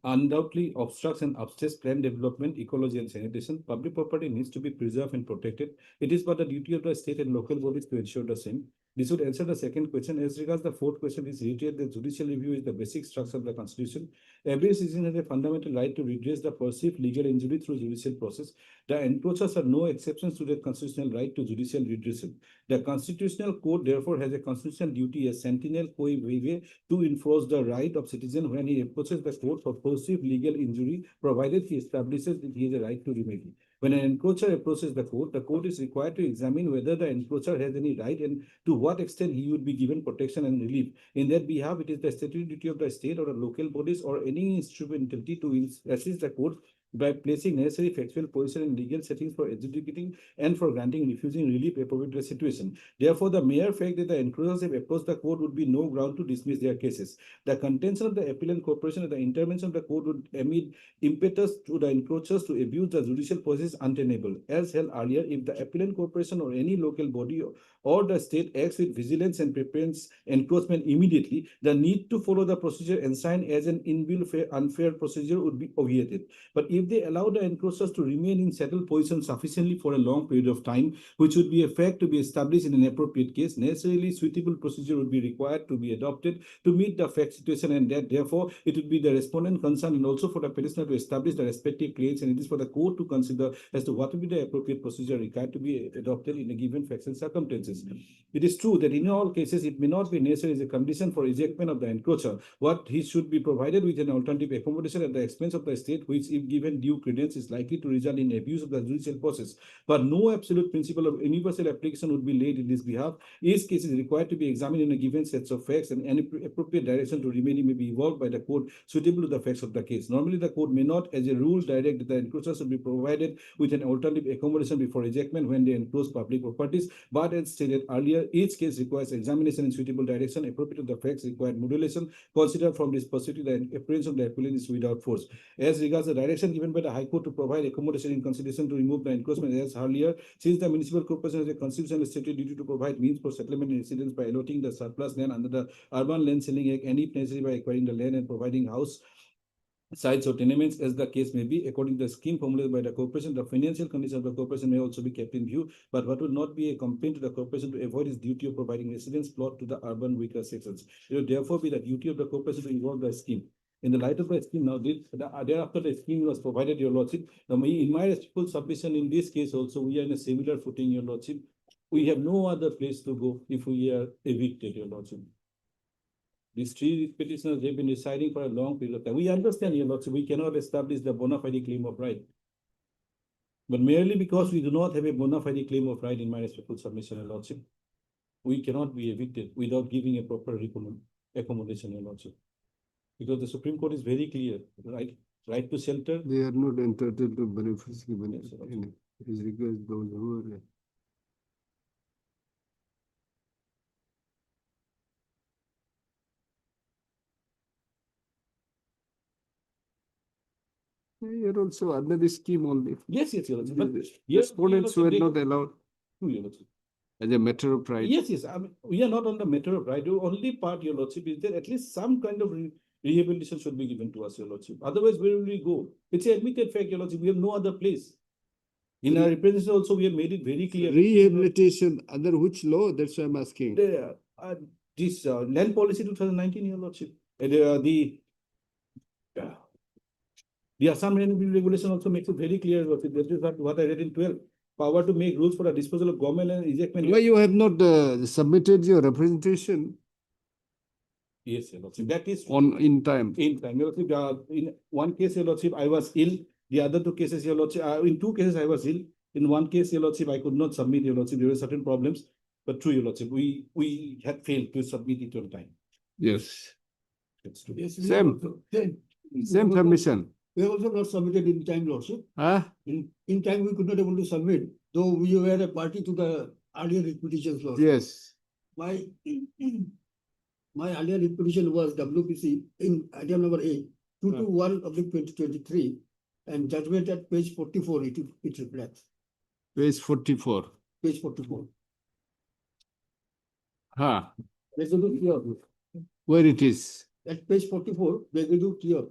undoubtedly obstructs and upsets planned development, ecology, and sanitation. Public property needs to be preserved and protected. It is but the duty of the state and local bodies to ensure the same. This would answer the second question. As regards the fourth question, is reiterated that judicial review is the basic structure of the Constitution. Every citizen has a fundamental right to redress the perceived legal injury through judicial process. The encroachers are no exceptions to that constitutional right to judicial redressal. The Constitutional Court therefore has a constitutional duty as sentinel coi vive to enforce the right of citizen when he approaches the court for perceived legal injury, provided he establishes that he has a right to remedy. When an encroacher approaches the court is required to examine whether the encroacher has any right and to what extent he would be given protection and relief. In that behalf, it is the statutory duty of the state or the local bodies or any instrumentality to assist the court by placing necessary factual position in legal settings for adjudicating and for granting refusing relief appropriate to the situation. Therefore, the mere fact that the encroachers have approached the court would be no ground to dismiss their cases. The contention of the appellant corporation and the intervention of the court would emit impetus to the encroachers to abuse the judicial process untenable. As held earlier, if the appellant corporation or any local body or the state acts with vigilance and prevents encroachment immediately, the need to follow the procedure enshrined as an inbuilt unfair procedure would be obviated. But if they allow the encroachers to remain in settled position sufficiently for a long period of time, which would be a fact to be established in an appropriate case, necessarily suitable procedure would be required to be adopted to meet the fact situation, and that therefore it would be the respondent concern and also for the petitioner to establish the respective claims, and it is for the court to consider as to what would be the appropriate procedure required to be adopted in a given facts and circumstances. It is true that in all cases it may not be necessary as a condition for ejectment of the encroacher. What he should be provided with an alternative accommodation at the expense of the state, which if given and due credence is likely to result in abuse of the judicial process, but no absolute principle of universal application would be laid in this behalf. Each case is required to be examined in a given set of facts, and any appropriate direction to remedy may be evolved by the court suitable to the facts of the case. Normally, the court may not, as a rule, direct that the encroacher should be provided with an alternative accommodation before ejectment when they encroach public properties, but as stated earlier, each case requires examination in suitable direction, appropriate to the facts, required modulation. Consider from this perspective the appearance of the appellant is without force. As regards the direction given by the High Court to provide accommodation in consideration to remove the encroachment, as earlier, since the municipal corporation has a constitutional stated duty to provide means for settlement in residence by allotting the surplus land under the Urban Land Selling Act, and if necessary by acquiring the land and providing house sites or tenements as the case may be, according to the scheme formulated by the corporation, the financial condition of the corporation may also be kept in view, but what will not be a complaint to the corporation to avoid its duty of providing residence plot to the urban weaker sections. It will therefore be the duty of the corporation to involve the scheme. In the light of the scheme, now thereafter the scheme was provided, your lordship. Now, in my respectful submission in this case also, we are in a similar footing, your lordship. We have no other place to go if we are evicted, your lordship. These three petitioners have been residing for a long period of time. We understand, your lordship, we cannot establish the bona fide claim of right. But merely because we do not have a bona fide claim of right in my respectful submission, your lordship, we cannot be evicted without giving a proper accommodation, your lordship. Because the Supreme Court is very clear, right to shelter. They are not entitled to benefits given Yes, sir. in his request those who are. Here also under the scheme only. Yes, your lordship. But Respondents were not allowed your lordship. as a matter of right. Yes. I mean, we are not on the matter of right. The only part, your lordship, is that at least some kind of rehabilitation should be given to us, your lordship. Otherwise, where will we go? It's an admitted fact, your lordship. We have no other place. In our representation also, we have made it very clear. Rehabilitation under which law? That's why I'm asking. This land policy 2019, your lordship. The Assam Land Regulation also makes it very clear. That is what I read in 12. Power to make rules for the disposal of government and ejectment. Why you have not submitted your representation Yes, your lordship. That is in time? in time. Your lordship, in one case, your lordship, I was ill. The other two cases, your lordship, in two cases, I was ill. In one case, your lordship, I could not submit, your lordship. There were certain problems. But true, your lordship, we had failed to submit it on time. Yes. That's true. Yes, Same. Same submission. We have also not submitted in time, lordship. Huh? In time, we could not able to submit, though we were a party to the earlier petitions, lordship. Yes. My earlier petition was WPC in item number 8, 221 of the 2023, and judgment at page 44, it reflects. Page 44. Page 44. Huh. They will do clear. Where it is? At page 44, they will do clear.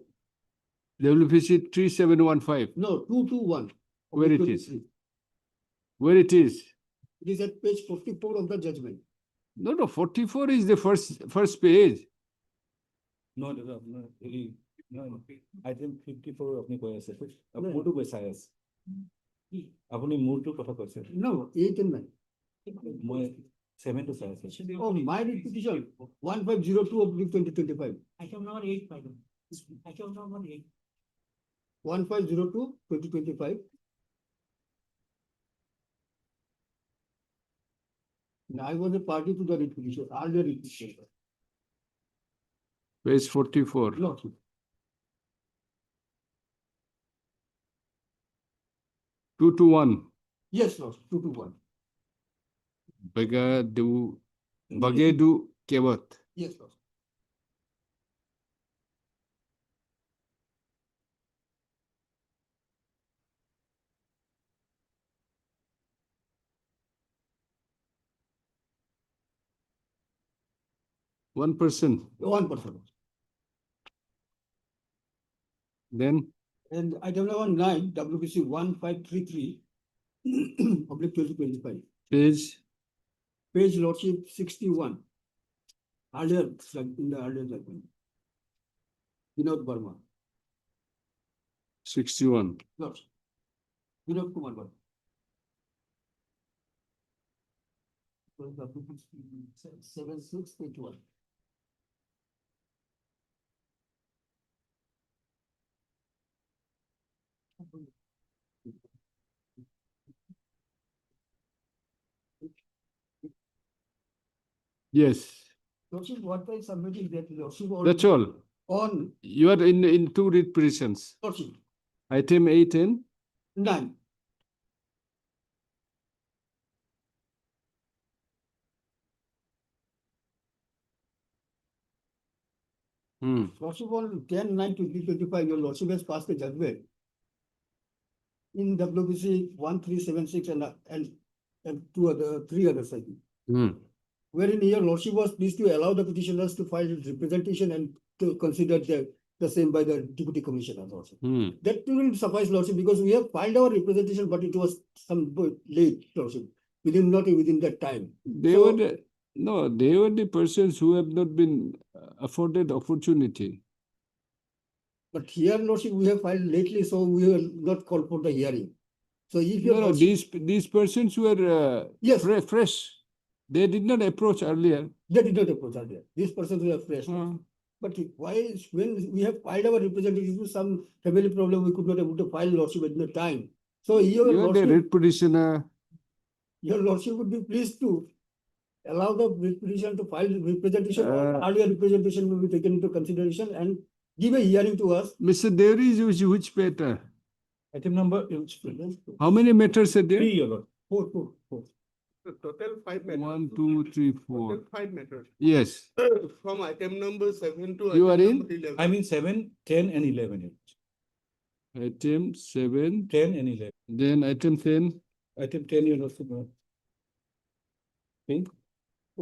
WPC 3715. No, 221. of Where the it is? 23. Where it is? It is at page 44 of the judgment. No, 44 is the first page. No, really, no. Item 54 of Nicoya said. Motu by Sayas. Apuni Motu Kota Kosa. No, 8 and 9. My 7 to Sayas. Oh, my petition, 1502 of the 2025. Item number 8, madam. Item number 8. 1502, 2025. Now, I was a party to the petition, earlier petition. Page 44. No, 221. yes, no, 221. Bagedu Kevat. Yes, no. One person. 1%. Then And item number 9, WPC 1533 public 2025. page Page lordship 61. Earlier, in the earlier document. Vinod Burma. 61. Lordship. Vinod Kumar Burma. WPC 7681. Yes, Lordship, what I submitted that Lordship. that's all. On You are in two read petitions. Lordship, Item 8 and 9. Lordship on 10/9/2025, your Lordship has passed a judgment in WBC 1376 and three others, I think. Wherein your Lordship was pleased to allow the petitioners to file representation and to consider the same by the Deputy Commissioner also. That will suffice, Lordship, because we have filed our representation, but it was some late, Lordship, not within that time. They So- were they were the persons who have not been afforded opportunity. But here, Lordship, we have filed lately, so we will not call for the hearing. So if your No, Lordship, these persons were Yes. fresh. They did not approach earlier. they did not approach earlier. These persons were fresh. But why, when we have filed our representative, some family problem, we could not able to file Lordship at the time. So You are the Lordship, read petitioner. your Lordship would be pleased to allow the petition to file representation, or Uh, earlier representation will be taken into consideration and give a hearing to us. Mr. Deori is which matter? Item number How many matters are there? 3, Your Lord. Four. The total 5 matters. 1, 2, 3, 4. Total 5 matters. Yes. From item number 7 to You item are in? number 11. I mean 7, 10 and 11. Your Lordship. Item 7. 10 and 11. Then item 10. Item 10, Your Lordship.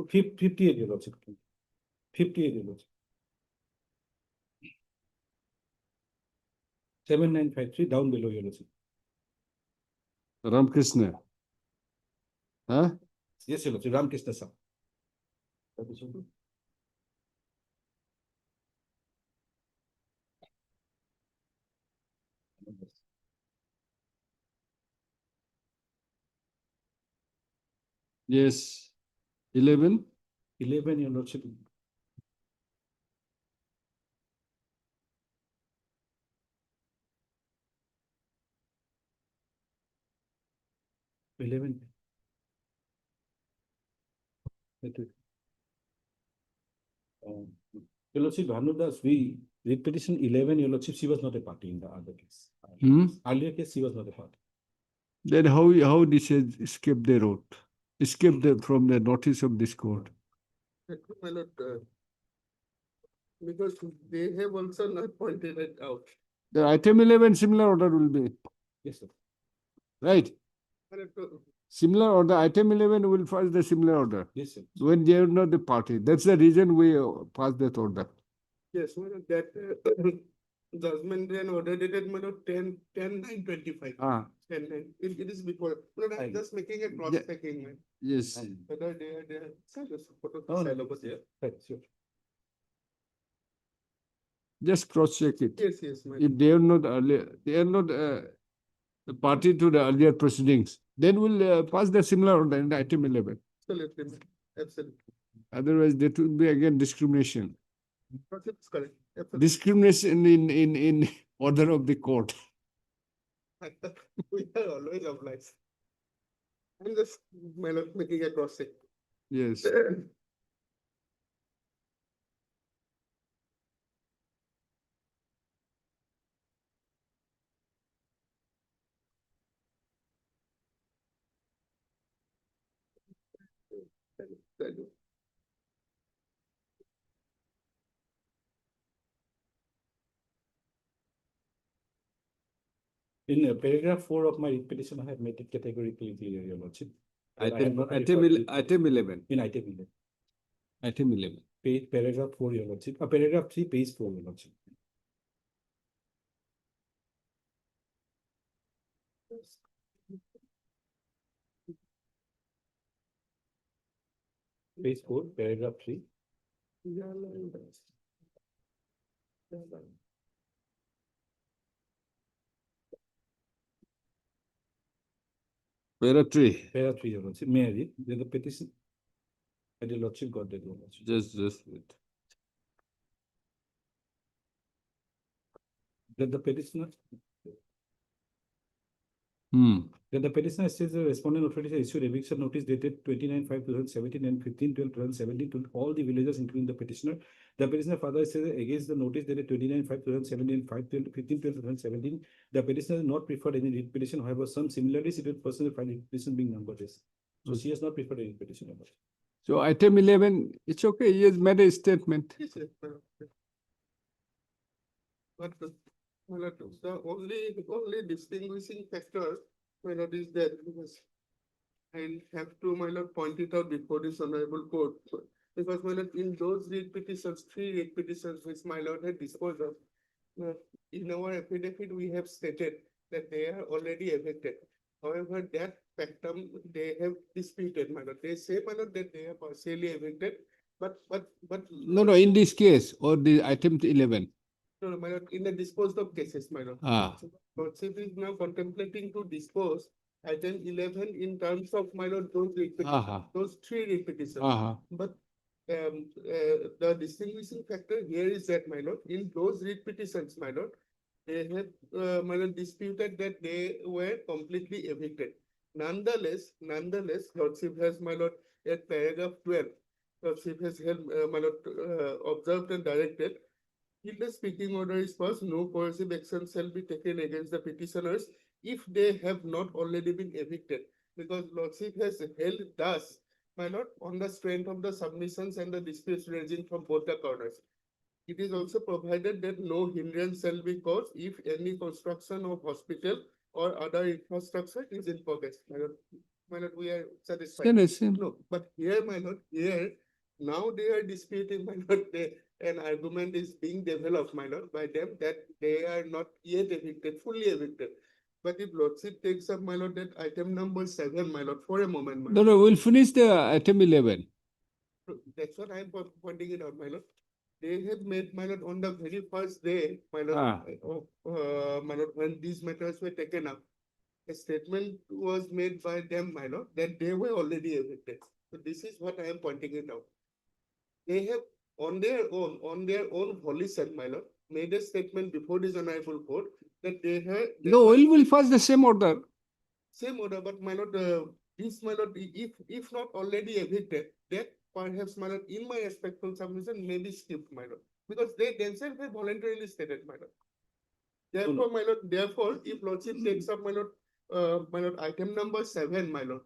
Okay. 58, Your Lordship. 58, Your Lordship. 7953 down below, Your Lordship. Ramkrishna. Huh? Yes, Your Lordship. Ramkrishna Sir. Yes. 11. 11, Your Lordship. Wait, wait. Your Lordship, Bhanudas, we read petition 11, Your Lordship, she was not a party in the other case. Earlier case, she was not a party. Then how this has escaped the road? From the notice of this court. My lord, because they have also not pointed it out. The item 11 similar order will be, Yes, sir. right? My lord, Similar order, item 11 will pass the similar order. Yes, sir. When they are not the party. That's the reason we pass that order. Yes, my lord, that judgment and order dated, my lord, 10/9/25. 10/9. It is before. My lord, I'm just making a cross checking. Yes. Whether they are, sir, just photo. No, no, right, sure. Just cross check it. Yes, my If they are not earlier, they are not the party to the earlier proceedings, then we'll pass the similar order in item 11. absolutely, absolutely. Otherwise, that will be again discrimination. That's correct. Absolutely. Discrimination in order of the court. We are always obliged. I'm just, my lord, making a cross check. Yes. In paragraph 4 of my petition, I have made it categorically clear, Your Lordship. I have not Item referred to- item 11. In item 11. Item 11. Paragraph 4, Your Lordship. Paragraph 3, page 4, Your Lordship. Page 4, paragraph 3. Paragraph 3. Paragraph 3, Your Lordship. May I read? Then the petition. And Your Lordship got that, Your Lordship. Just wait. That the petitioner Then the petitioner says the respondent authority has issued eviction notice dated 29/5/2017 and 15/12/2017 to all the villagers, including the petitioner. The petitioner further says that against the notice dated 29/5/2017 and 15/12/2017, the petitioner has not preferred any writ petition. However, some similarly situated persons filed writ petition being numberless. So she has not preferred any petition number. So item 11, it's okay, he has made a statement. Yes, yes, madam. But my lord, the only distinguishing factor, my lord, is that because I'll have to, my lord, point it out before this honorable court. Because my lord, in those writ petitions, 3 writ petitions which my lord had disposed of, in our affidavit, we have stated that they are already evicted. However, that factum they have disputed, my lord. They say, my lord, that they are partially evicted, but. No, in this case, or the item 11. No, my lord, in the disposed of cases, my lord. Ah. Lordship is now contemplating to dispose item 11 in terms of, my lord, those repetitions, those 3 repetitions. But the distinguishing factor here is that, my lord, in those repetitions, my lord, they have, my lord, disputed that they were completely evicted. Nonetheless, Lordship has, my lord, at paragraph 12, Lordship has held, my lord, observed and directed. If the speaking order is passed, no coercive action shall be taken against the petitioners if they have not already been evicted. Because Lordship has held thus, my lord, on the strength of the submissions and the disputes ranging from both the corners. It is also provided that no hindrance shall be caused if any construction of hospital or other infrastructure is in progress. My lord, we are satisfied. No, but here, my lord, here, now they are disputing, my lord, an argument is being developed, my lord, by them that they are not yet evicted, fully evicted. But if Lordship takes up, my lord, that item number 7, my lord, for a moment, my lord. No, we'll finish the item 11. That's what I'm pointing it out, my lord. They have made, my lord, on the very first day, my lord, my lord, when these matters were taken up, a statement was made by them, my lord, that they were already evicted. So this is what I am pointing it out. They have, on their own volition, my lord, made a statement before this honorable court that they had. No, we'll first the same order. Same order, but my lord, this, my lord, if not already evicted, that perhaps, my lord, in my respectful submission, may be skipped, my lord, because they themselves have voluntarily stated, my lord. Therefore, my lord, therefore, if Lordship takes up, my lord, item number 7, my lord.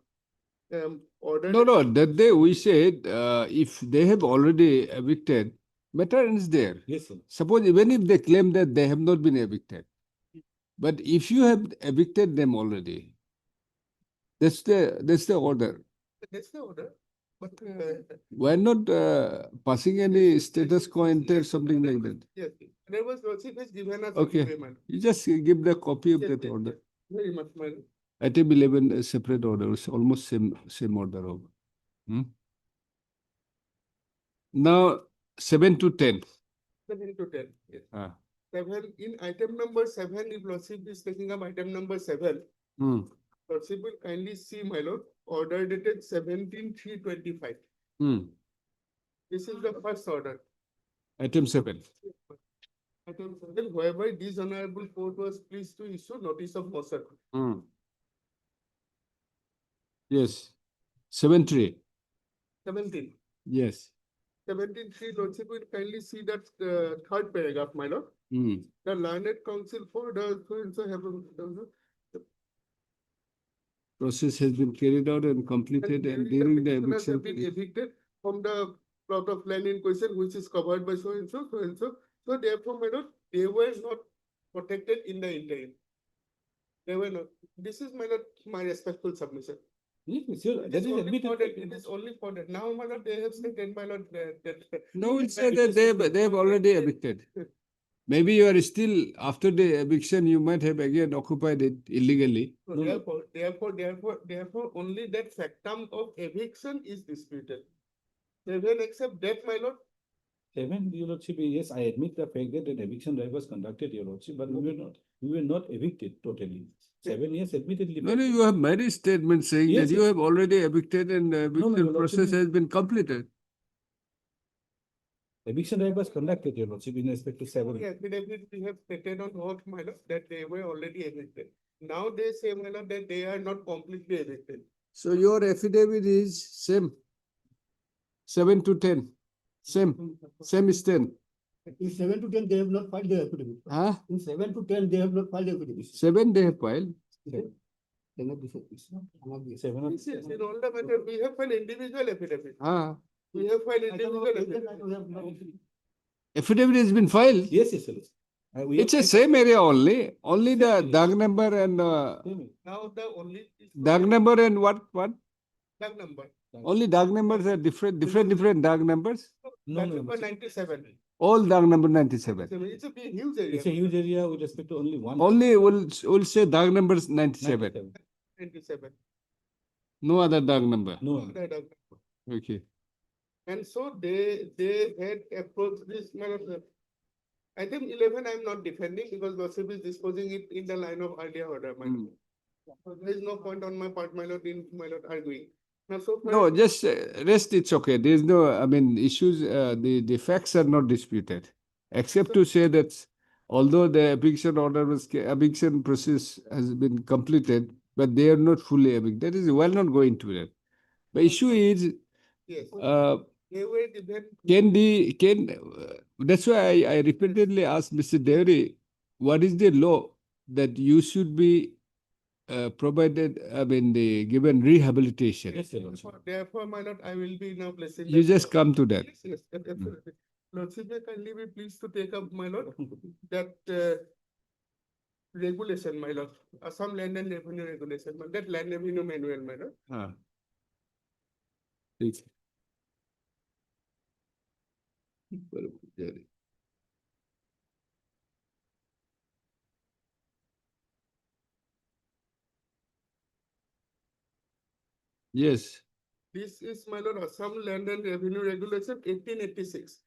No, that day we said, if they have already evicted, matter is there. Yes, sir. Suppose even if they claim that they have not been evicted, but if you have evicted them already, that's the order. That's the order, but. We're not passing any status quo enter something like that. Yes, there was Lordship has given us. Okay, you just give the copy of that order. Very much, my lord. Item 11, a separate order, it's almost same order. Now, 7 to 10. 7 to 10. Yes. 7 in item number 7, if Lordship is taking up item number 7, Lordship will kindly see, my lord, order dated 17/3/25. This is the first order. Item 7. Item 7, whereby this honorable court was pleased to issue notice of motion. Yes. 7-3. 17. Yes. 17/3, Lordship will kindly see that third paragraph, my lord. The learned counsel for the so have Process has been carried out and completed and during the petitioners eviction. have been evicted from the plot of land in question, which is covered by so and so. So therefore, my lord, they were not protected in the interim. They were not. This is, my lord, my respectful submission. Yes, sure. That is admitted. It is only for that. Now, my lord, they have stated, my lord, that. No, we'll say that they have already evicted. Maybe you are still, after the eviction, you might have again occupied it illegally. So therefore, only that factum of eviction is disputed. They will accept that, my lord. 7, your lordship, yes, I admit the fact that an eviction drive was conducted, your lordship, but we were not evicted totally. 7 years admittedly. No, you have made a statement saying that you have already evicted and the eviction process has been completed. Eviction drive was conducted, your lordship, in respect to 7. Affidavit we have stated on oath, my lord, that they were already evicted. Now they say, my lord, that they are not completely evicted. So your affidavit is same. 7 to 10. Same is 10. In 7 to 10, they have not filed their affidavit. Huh? In 7 to 10, they have not filed their affidavit. 7 they have filed. Cannot be said. It's not be said. Seven or Yes, yes, in all the matter, we have filed individual affidavit. Ah. We have filed I don't know, individual I affidavit. don't have no- Affidavit has been filed. Yes, yes, yes. We It's have a same area only. Only the Exactly. Dag number and Now the only. Dag number and what? Dag number. Only Dag numbers are different Dag numbers. No, Dag no, number it's a- 97. All Dag number 97. It's a big, huge area. It's a huge area with respect to only one. Only will say Dag numbers 97. 97. 97. No other Dag number. No, That Dag number. Okay. And so they had approached this matter. I think 11 I'm not defending because Gossip is disposing it in the line of earlier order, my lord. So there is no point on my part, my lord, in my lord arguing. Now, so far, No, just rest. It's okay. There's no. I mean, issues. The facts are not disputed, except to say that although the eviction process has been completed, but they are not fully evicted. That is, we're not going to that. The issue is, yes, they were given. that's why I repeatedly asked Mr. Deori, what is the law that you should be provided, given rehabilitation? yes, your lordship. Therefore, my lord, I will be now placing. You that- just come to that. Yes, yes, absolutely. Lordship, may kindly be pleased to take up, my lord, that regulation, my lord, some land and revenue regulation, that land revenue manual, my lord. Ah. ठीक है. बरोबर, जय. Yes. This is, my lord, Assam Land and Revenue Regulation 1886.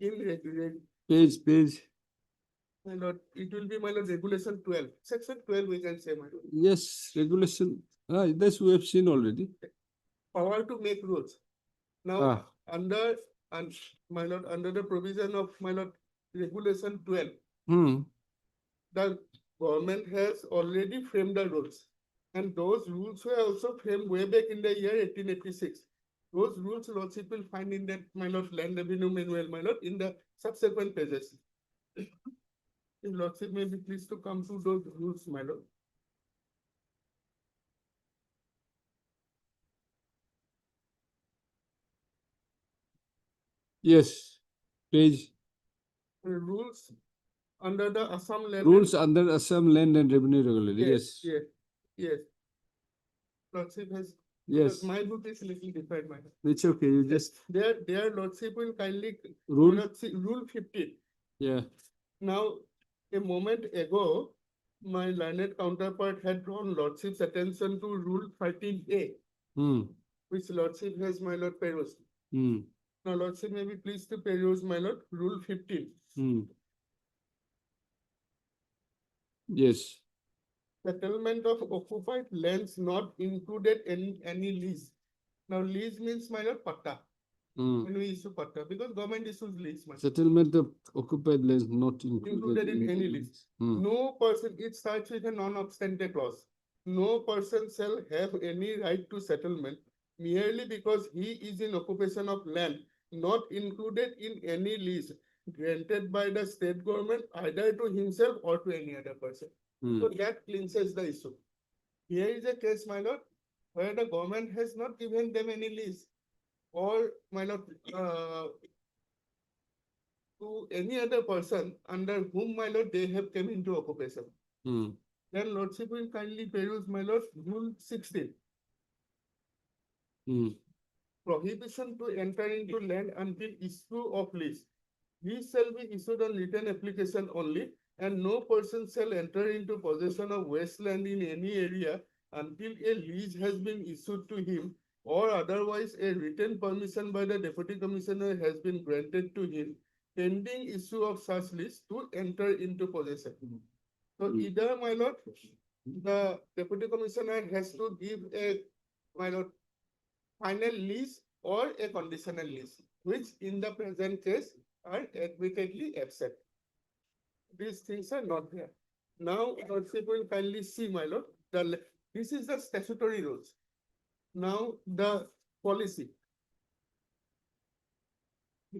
In Page. my lord, it will be, my lord, regulation 12, section 12, we can say, my lord. Yes, regulation. This we have seen already. Power to make rules. Now, Ah. under, and my lord, under the provision of, my lord, regulation 12, the government has already framed the rules. And those rules were also framed way back in the year 1886. Those rules, lordship will find in that, my lord, land revenue manual, my lord, in the subsequent pages. If lordship may be pleased to come to those rules, my lord. Yes. Page. Rules under the Assam land. Rules under Assam Land and Revenue Regulation. Yes. Yes. Lordship has. Yes. My book is little different, my lord. It's okay. You just. Their lordship will kindly. Rule? Rule 15. Yeah. Now, a moment ago, my learned counterpart had drawn lordship's attention to rule 13A, which lordship has, my lord, perused. Now, lordship may be pleased to peruse, my lord, rule 15. Yes. Settlement of occupied lands not included in any lease. Now, lease means, my lord, patta. When we issue patta, because government issues lease, my lord. Settlement of occupied lands not Included in any lease. No person, it starts with a non-obstante clause. No person shall have any right to settlement merely because he is in occupation of land not included in any lease granted by the state government either to himself or to any other person. So that clinches the issue. Here is a case, my lord, where the government has not given them any lease or, my lord, to any other person under whom, my lord, they have come into occupation. Then lordship will kindly peruse, my lord, rule 16. Prohibition to enter into land until issue of lease. Lease shall be issued on written application only, and no person shall enter into possession of wasteland in any area until a lease has been issued to him or otherwise a written permission by the deputy commissioner has been granted to him pending issue of such lease to enter into possession. So either, my lord, the deputy commissioner has to give a, my lord, final lease or a conditional lease, which in the present case are admittedly absent. These things are not there. Now, Lordship will kindly see, my lord, this is the statutory rules. Now, the policy.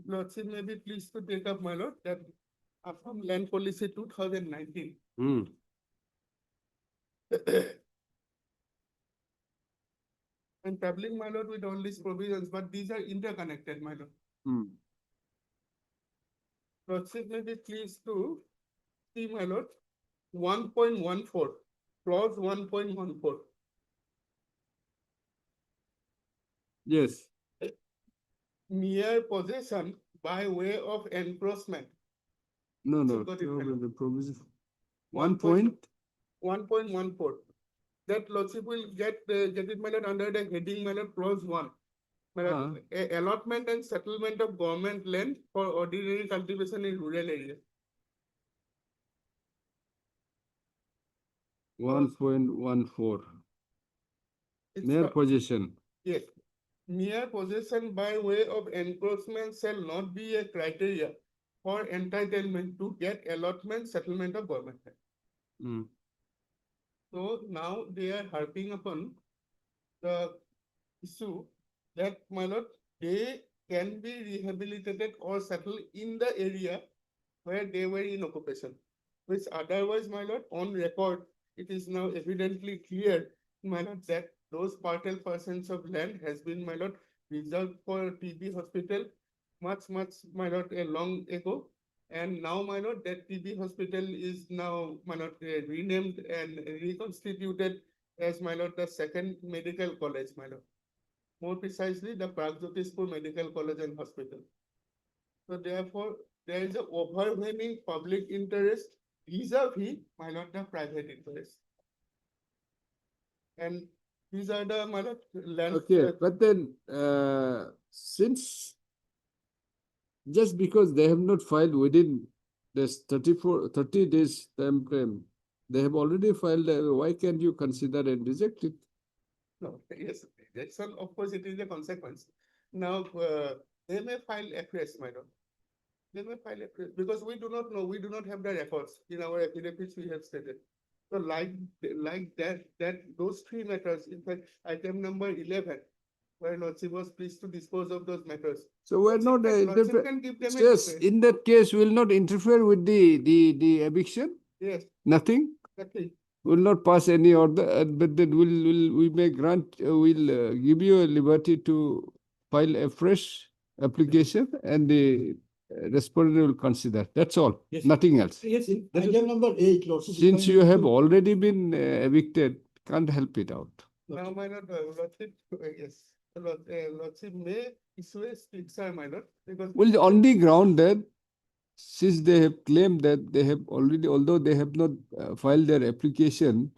Lordship may be pleased to take up, my lord, that from land policy 2019. Hmm. And traveling, my lord, with all these provisions, but these are interconnected, my lord. Hmm. Lordship may be pleased to see, my lord, 1.14, clause 1.14. Yes. Mere possession by way of encroachment. No, So no. got it, No, my no, lord. the provision. 1 One point. 1.14. That lordship will get it, my lord, under the heading, my lord, clause 1. My lord, allotment and settlement of government land for ordinary cultivation in rural areas. 1.14. It's Mere not- possession. Yes. Mere possession by way of encroachment shall not be a criteria for entitlement to get allotment, settlement of government land. Hmm. So now they are harping upon the issue that, my lord, they can be rehabilitated or settled in the area where they were in occupation, which otherwise, my lord, on record, it is now evidently clear, my lord, that those partial percents of land has been, my lord, reserved for TB hospital much, my lord, a long ago. And now, my lord, that TB hospital is now, my lord, renamed and reconstituted as, my lord, the second medical college, my lord. More precisely, the Pragjotispur Medical College and Hospital. So therefore, there is an overwhelming public interest vis-a-vis, my lord, the private interest. And these are the, my lord, land. Okay, but then since just because they have not filed within this 30 days time frame, they have already filed, why can't you consider and reject it? No, yes, rejection, of course, it is a consequence. Now, they may file FS, my lord. They may file FS because we do not know, we do not have the records in our affidavits we have stated. So like that, those three matters, in fact, item number 11, where lordship was pleased to dispose of those matters. So we're not, Lordship can give them a yes, request. in that case, will not interfere with the eviction, Yes, nothing, exactly. will not pass any order, but then we may grant, we'll give you a liberty to file a fresh application and the respondent will consider, that's all, Yes. nothing else. Yes, that is, Item number 8, lordship. Since you have already been evicted, can't help it out. Now, my lord, lordship, yes, lordship may issue a stricter, my lord, because. Well, on the ground that since they have claimed that they have already, although they have not filed their application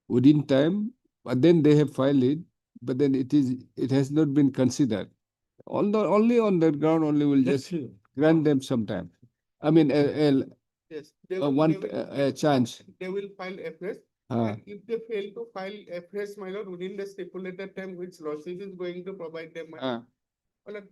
within time, but then they have filed it, but then it has not been considered. Only on that ground only will that's just true. grant them some time. I mean, Yes, a chance. they will file FS. And if they fail to file FS, my lord, within the stipulated time which lordship is going to provide them, my lord,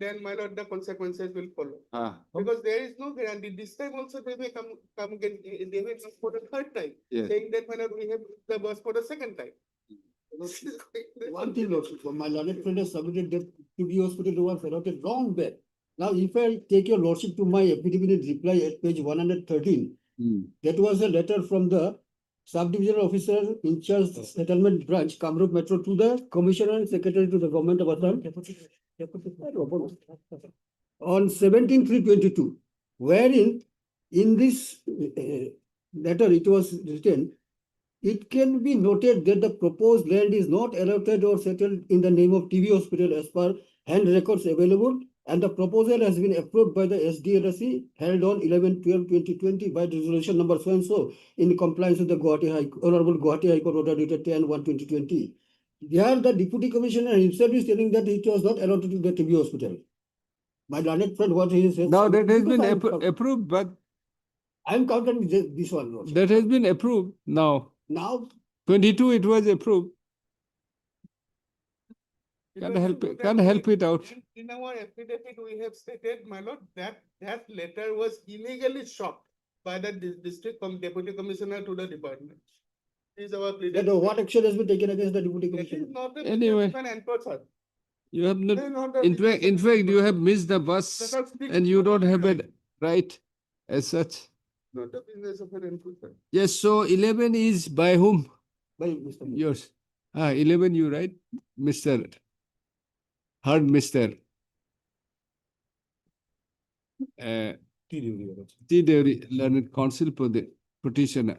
then, my lord, the consequences will follow. Because there is no guarantee. This time also they may come again, they may come for the third time, Yes. saying that, my lord, we have the bus for the second time. One thing, lordship, my learned friend has submitted that TB hospital was allotted wrong back. Now, if I take your lordship to my affidavit reply at page 113, that was a letter from the subdivisional officer in charge settlement branch, Kamrup Metro, to the commissioner and secretary to the government of Assam on 17/3/22, wherein in this letter it was written, it can be noted that the proposed land is not allotted or settled in the name of TB hospital as per hand records available, and the proposal has been approved by the SDLSE held on 11/12/2020 by resolution number so and so in compliance with the Honorable Guwahati High Court order dated 10/1/2020. There, the deputy commissioner himself is telling that it was not allotted to the TB hospital. My learned friend, what he says. Now that has been Because approved, but I'm countering this one. Lordship. that has been approved now. Now, 22 it was approved. It Can't was help in it, can't help it out. In our affidavit, we have stated, my lord, that that letter was illegally shot by the district deputy commissioner to the department. Is our pleading. That what action has been taken against the deputy It commissioner? is not a Anyway. businessman enforcer. You have not, It is not a in fact, businessman you have enforcer. missed the bus Let us speak and you to don't have the- a right as such. Not a businessman enforcer. Yes, so 11 is by whom? By Mr. Mayor. Yours. 11 you right, Mr. Heard Mr. TDU, Your Lordship. T. Devi, learned counsel for the petitioner.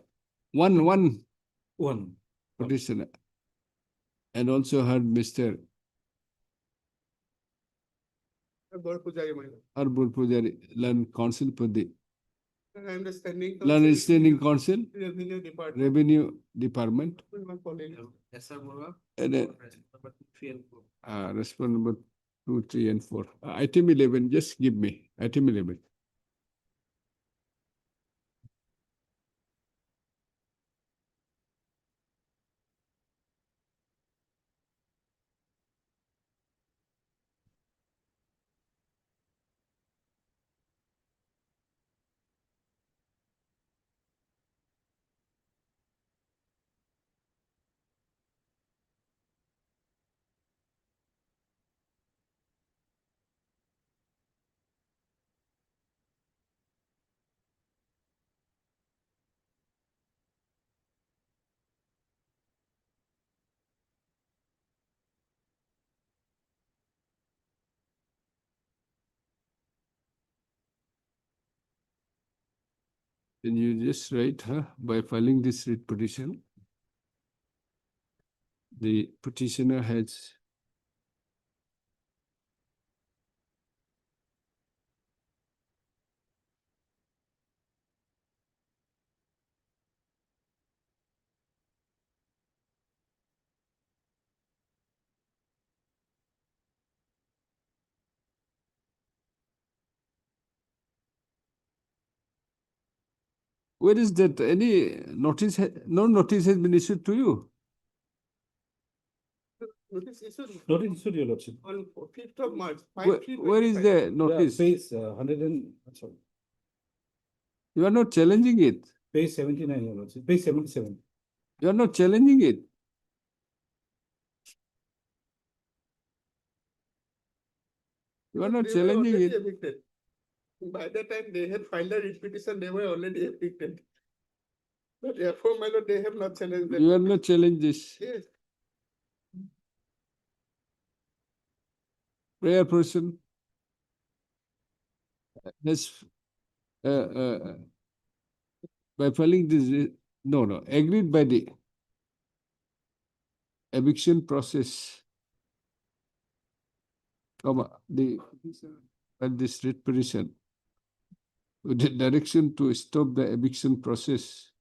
One One. petitioner. And also heard Mr. God Pujari, my lord. Arbor Pujari, learned counsel for the I am the standing. learned standing counsel, Revenue department. revenue department. With my colleague. Yes, sir, Murwa. And then Number 3 and 4. response number 2, 3, and 4. Item 11, just give me item 11. Then you just write, by filing this writ petition, the petitioner has where is that? Any notice? No notice has been issued to you. Notice issued Notice issued, Your Lordship. on 5th of March. Where is the notice? Page 100 and, sorry, You are not challenging it. page 79, Your Lordship, page 77. You are not challenging it. You are not They were challenging already it. evicted. By the time they had filed a writ petition, they were already evicted. But therefore, my lord, they have not challenged that. You are not challenging this. Yes. Prayer person has by filing this, no, agreed by the eviction process, by this writ petition, with the direction to stop the eviction process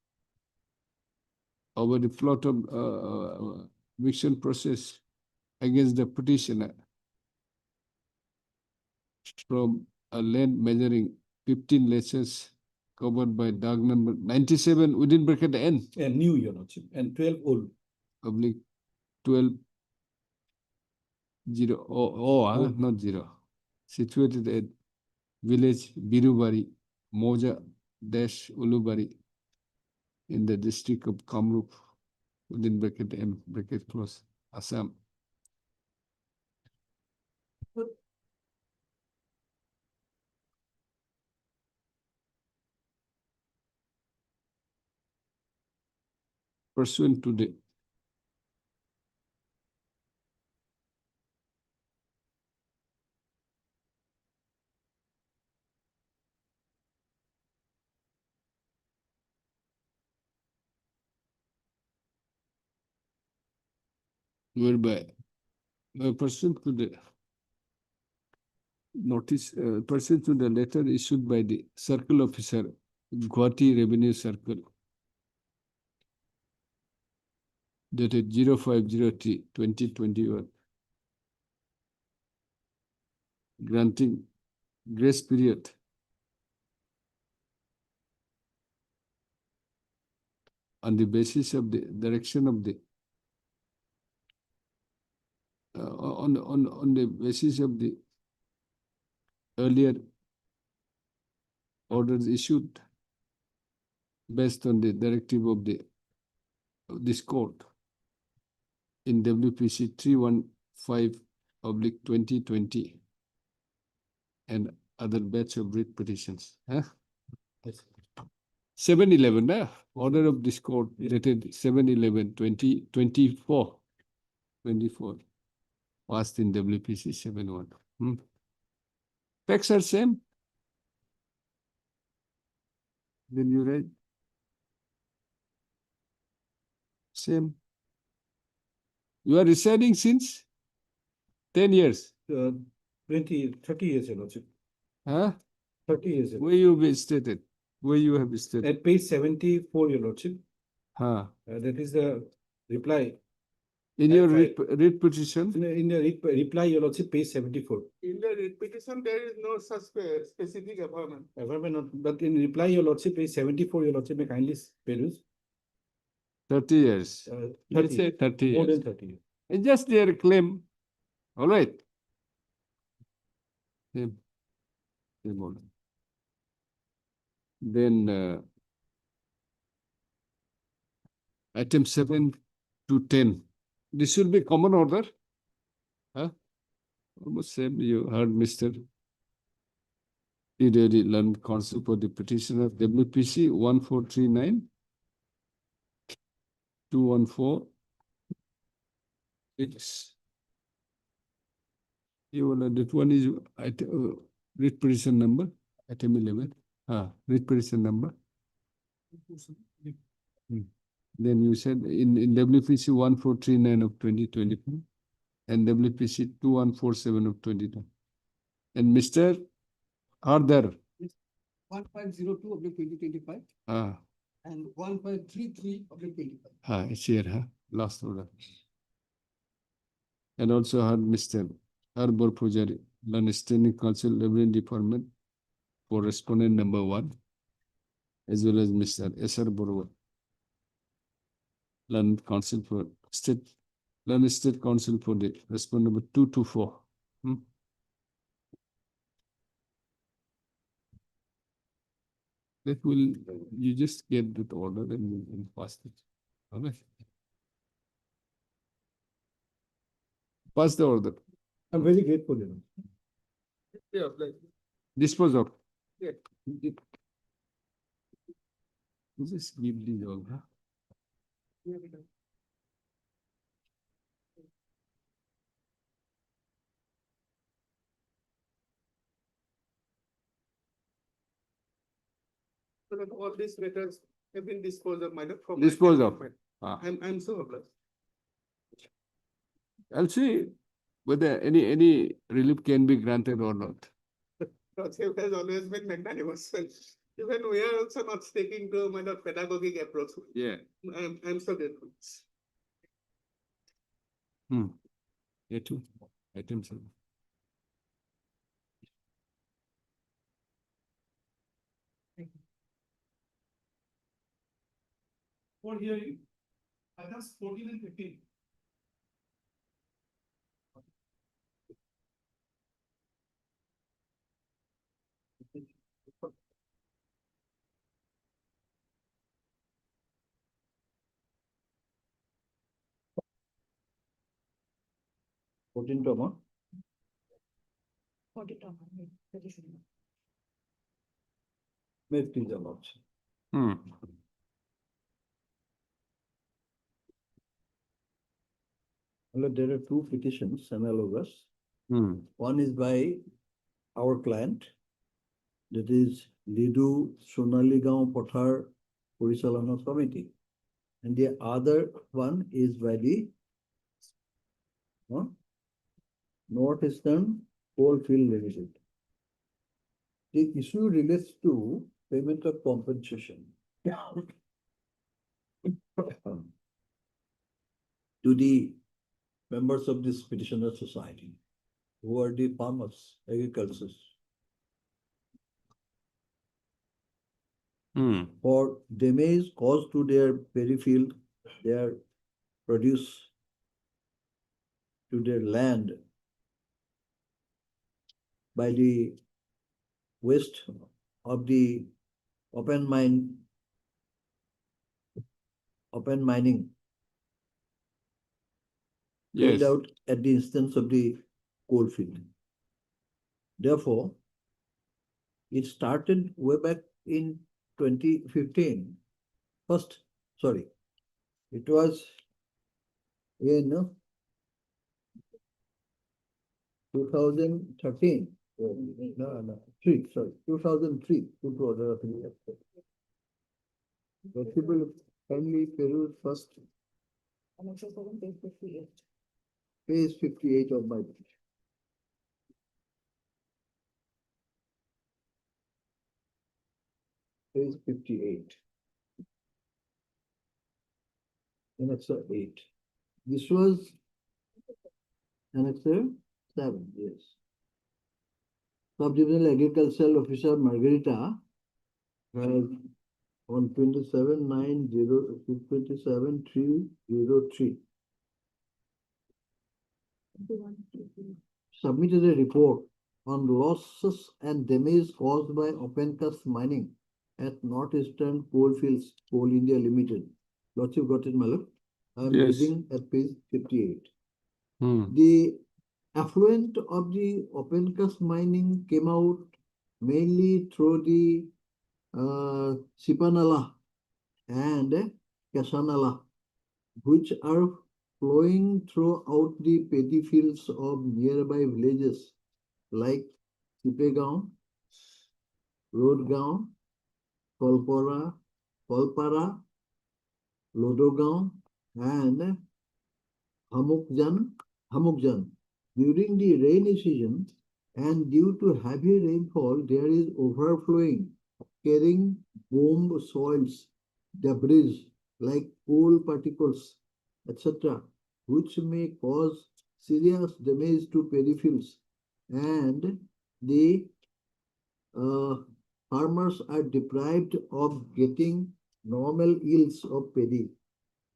over the plot of eviction process against the petitioner from a land measuring 15 lessons covered by dog number 97 within bracket N, And new, Your Lordship, and 12 old. public 12 0 not 0, situated at village Birubari, Moja dash Ulubari in the district of Kamrup within bracket M, bracket close, Assam. Pursuant to the whereby pursuant to the notice, pursuant to the letter issued by the circle officer, Guwahati Revenue Circle, dated 05/03/2021, granting grace period on the basis of the direction of the on the basis of the earlier orders issued based on the directive of this court in WPC 315/2020 and other batch of writ petitions. Huh? 7/11, order of this court dated 7/11/2024. 24. Passed in WPC 71. Facts are same. Then you read. Same. You are residing since 10 years. 30 years, Your Lordship. Huh? 30 years. Where you have stated? Where you have stated? At page 74, Your Lordship. Huh. That is the reply. In your Right. writ petition? In the reply, Your Lordship, page 74. In the writ petition, there is no such specific environment. But in reply, Your Lordship, page 74, Your Lordship, may kindly peruse. 30 years. 30, Say 30 more years. than 30 years. It's just their claim. All right. Same. Same order. Then item 7 to 10. This should be common order. Huh? Almost same. You heard Mr. Already learned counsel for the petitioner WPC 1439 214. It's you will that one is writ petition number item 11. Writ petition number. Then you said in WPC 1439 of 2024 and WPC 2147 of 22. And Mr. Arthur. 1502 of the 2025 and 1533 of the 25. It's here, last order. And also had Mr. Arbor Pujari, Learned Standing Council, Revenue Department, for respondent number 1, as well as Mr. S.R. Borwa, Learned Council for State, Learned State Council for the respondent number 2 to 4. That will, you just get that order and you pass it. All right. Pass the order. I'm very grateful, you know. Yeah, like, Dispose of. Yeah. Just give the all, so that all these matters have been disposed of, my lord, from. Dispose of. I'm so obliged. I'll see whether any relief can be granted or not. Lordship has always been magnanimous. Even we are also not sticking to my lord pedagogic approach. Yeah. I'm so grateful. A2, item 7. For hearing, items 14 and 15. Toma. May it please, Your Lordship. Well, there are two petitions analogous. One is by our client, that is Lidu Sonaligaon Pothar Porichalana Committee. And the other one is by the Northeastern Coalfield Limited. The issue relates to payment of compensation to the members of this petitioner society, who are the farmers, agriculturists, for damage caused to their paddy field, their produce, to their land by the waste of the open mine open mining Yes. carried out at the instance of the coal field. Therefore, it started way back in 2015. First, sorry, it was in 2013. No, 2003. Possible kindly peruse first Annexure 7, page 58. page 58 of my petition. Page 58. Annexure 8. This was Annexure 7, yes. Subdivisional Agricultural Officer Margarita has on 27/9/027/303 submitted a report on losses and damage caused by open cast mining at Northeastern Coalfields Coal India Limited. Lots you got it, Malak. I am Yes. reading at page 58. Hmm. The affluent of the open cast mining came out mainly through the Sipanala and Kasanala, which are flowing throughout the paddy fields of nearby villages like Sipegaon, Rodgaon, Kolpara, Lodogaon, and Hamukjan. During the rainy season and due to heavy rainfall, there is overflowing, carrying bomb soils, debris like coal particles, etc., which may cause serious damage to paddy fields, and the farmers are deprived of getting normal yields of paddy.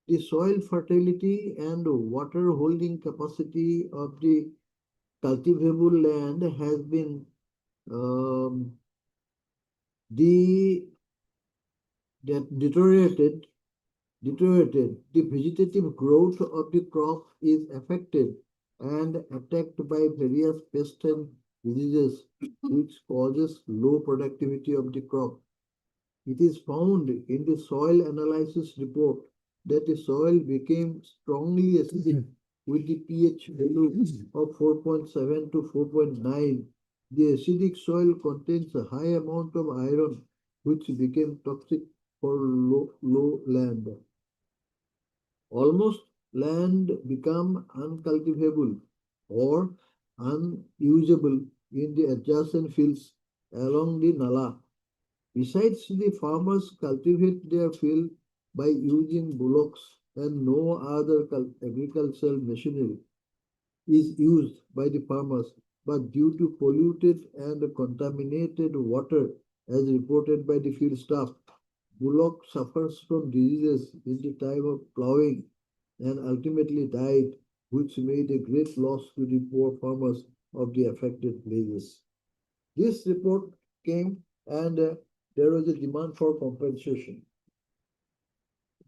The soil fertility and water holding capacity of the cultivable land has been um, deteriorated. The vegetative growth of the crop is affected and attacked by various pests and diseases, which causes low productivity of the crop. It is found in the soil analysis report that the soil became strongly acidic with the pH value of 4.7 to 4.9. The acidic soil contains a high amount of iron, which became toxic for low land. Almost land become uncultivable or unusable in the adjacent fields along the Nala. Besides, the farmers cultivate their field by using bullocks, and no other agricultural machinery is used by the farmers, but due to polluted and contaminated water, as reported by the field staff, bullock suffers from diseases in the time of ploughing and ultimately died, which made a great loss to the poor farmers of the affected villages. This report came and there was a demand for compensation.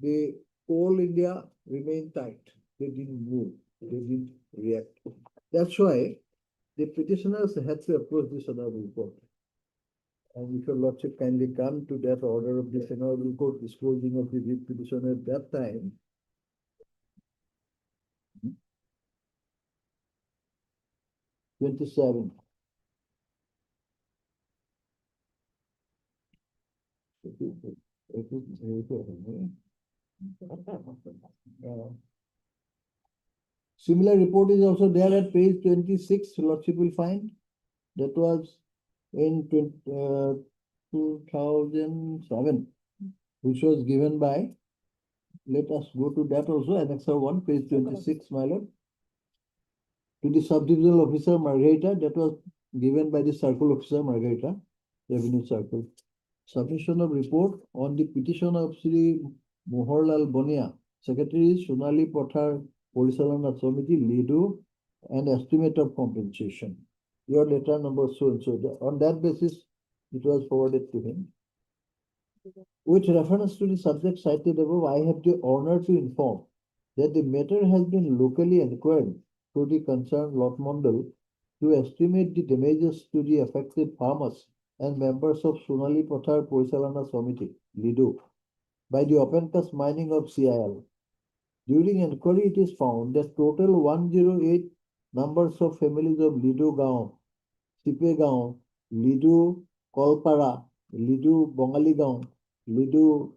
The coal India remained tight. They didn't move. They didn't react. That's why the petitioners had to approach this honorable court. And if your lordship kindly come to that order of this honorable court disposing of the writ petition at that time, 27. Similar report is also there at page 26, lordship will find. That was in 2007, which was given by, let us go to that also, Annexure 1, page 26, my lord. To the subdivisional officer Margarita, that was given by the circle officer Margarita, Revenue Circle. Submission of report on the petition of Sri Moharlal Bonia, Secretary Sonali Pothar Porichalona Samiti, Lido, and estimate of compensation. Your letter number so and so. On that basis, it was forwarded to him. With reference to the subject cited above, I have the honor to inform that the matter has been locally inquired to the concerned lot Mondal to estimate the damages to the affected farmers and members of Sonali Pathar Porichalana Samiti, Lido, by the open cast mining of CIL. During inquiry, it is found that total 108 numbers of families of Lido Gaon, Sipegaon, Lido Kolpara, Lido Bongaligaon, Lido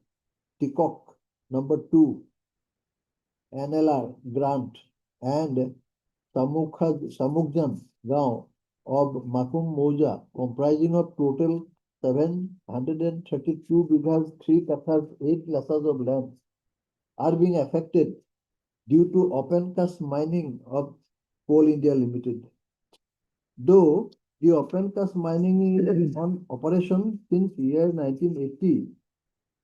Tikok, number 2, NLR Grant, and Samukjan Gaon of Makum Moja, comprising of total 732 bighas, 3 kathas, 8 lassas of land, are being affected due to open cast mining of Coal India Limited. Though the open cast mining is on operation since year 1980,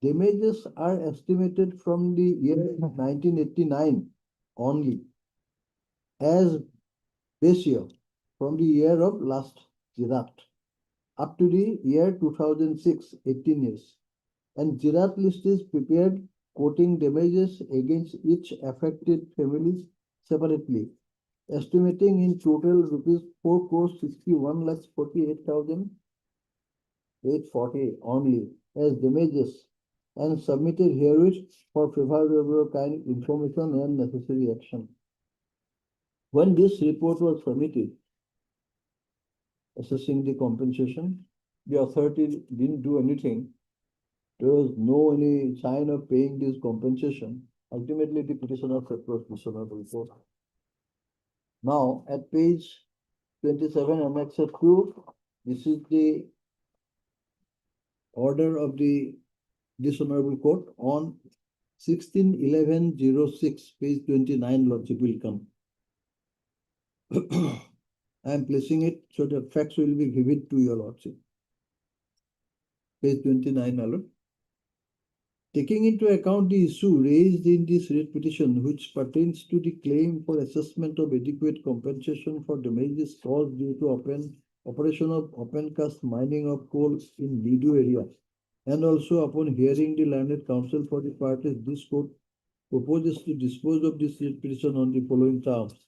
damages are estimated from the year 1989 only as base year from the year of last Jirat up to the year 2006, 18 years. And Jirat list is prepared quoting damages against each affected families separately, estimating in total rupees 4 crores 61 lakhs 48,840 only as damages, and submitted herewith for favorable kind information and necessary action. When this report was submitted, assessing the compensation, the authority didn't do anything. There was no any sign of paying this compensation. Ultimately, the petitioner proposed dishonorable report. Now, at page 27, Annex 2, this is the order of the dishonorable court on 16/11/06, page 29, Lordship will come. I am placing it so the facts will be vivid to your Lordship. Page 29, my Lord. Taking into account the issue raised in this writ petition, which pertains to the claim for assessment of adequate compensation for damages caused due to operation of open cast mining of coal in Lido area, and also upon hearing the learned counsel for the parties, this court proposes to dispose of this writ petition on the following terms.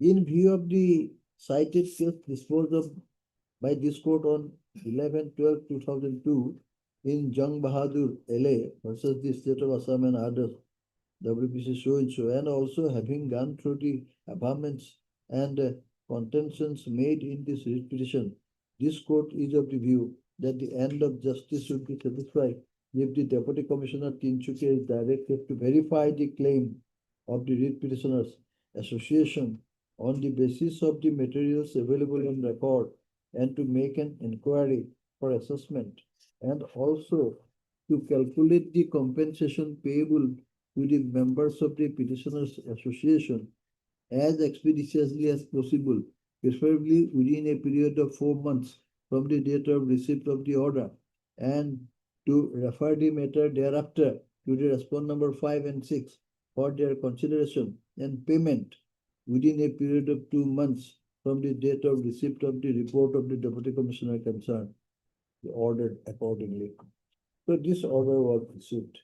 In view of the cited case disposed of by this court on 11/12/2002 in Jung Bahadur, LA versus the state of Assam and others, WPC so and so, and also having gone through the amendments and contentions made in this writ petition, this court is of the view that the end of justice should be satisfied if the Deputy Commissioner Tinsukia is directed to verify the claim of the writ petitioners association on the basis of the materials available on record, and to make an inquiry for assessment, and also to calculate the compensation payable to the members of the petitioners association as expeditiously as possible, preferably within a period of 4 months from the date of receipt of the order, and to refer the matter thereafter to the respond number 5 and 6 for their consideration and payment within a period of 2 months from the date of receipt of the report of the Deputy Commissioner concerned, ordered accordingly. So this order was issued.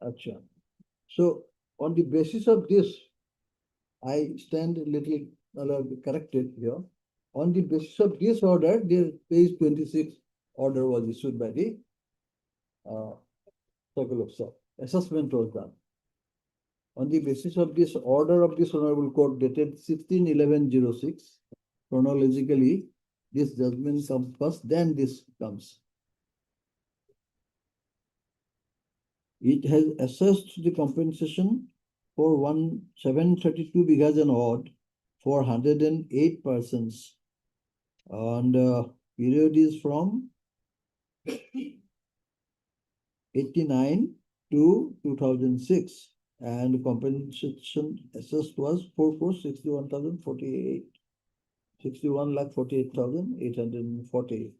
Acha. So on the basis of this, I stand a little corrected here. On the basis of this order, the page 26 order was issued by the Circle of Sir. Assessment was done. On the basis of this order of this Honorable Court dated 16/11/06, chronologically, this judgment comes first, then this comes. It has assessed the compensation for 732 bighas and odd for 108 persons. And period is from 89 to 2006. And compensation assessed was 4 crores 61,048. 61,48,840.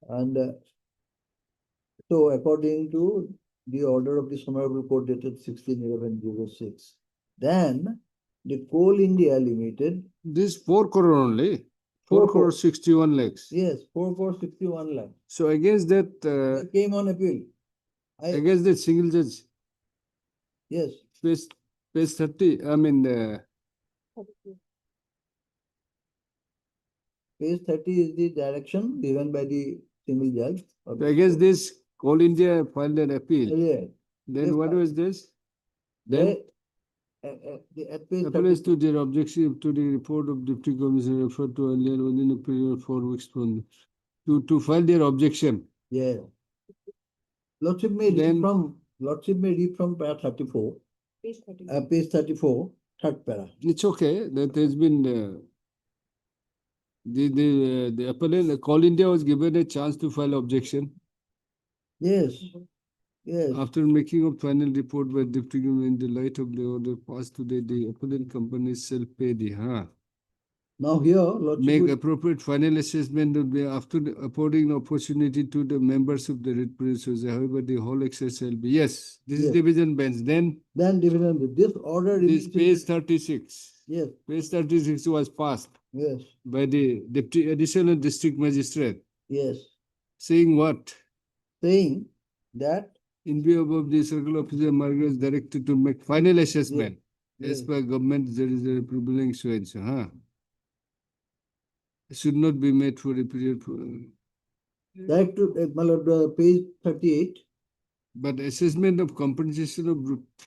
And so according to the order of the Honorable Court dated 16/11/06, then the Coal India Limited, This 4 crore only, 4 4 crore crore. 61 lakhs. Yes, 4,61 lakh. So against that, They came on appeal. against that single judge, Yes, page 30, I mean, page 30 is the direction given by the single judge. of the against court. this, Coal India filed an appeal. Yeah. Then Yes, what sir. was this? Then At page appeals 30, to their objection to the report of Deputy Commissioner referred to earlier within a period of 4 weeks from to file their objection. yeah. Lordship may Then- read from para 34, Page 30. page 34, third para. It's okay, that has been, the appellant, Coal India was given a chance to file objection. Yes, yes. After making a final report by Deputy Commissioner in the light of the order passed today, the appellant company shall pay the, Now here, Lordship make would- appropriate final assessment will be after affording the opportunity to the members of the writ producers. However, the whole exercise shall be, yes, this is Yes. division bench. Then then dividend, this order this remains in- page 36. Yes, Page 36 was passed yes, by the Deputy Additional District Magistrate, yes. saying what? Saying that, In view of the circle officer Margaret is directed to make final assessment as yes. per government there is a prevailing so and so, It should not be made for a period. Direct to, my lord, page 38, But assessment of compensation of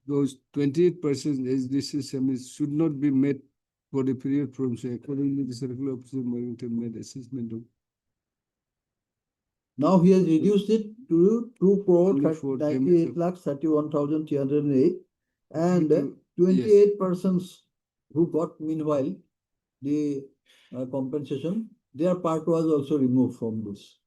those 28% as this is, should not be made for the period from, say, accordingly the circle officer Margaret made assessment of. now he has reduced it to 2 crore Only for 98 payment lakh 31,308, and Yes. 28 persons who got meanwhile the compensation, their part was also removed from this.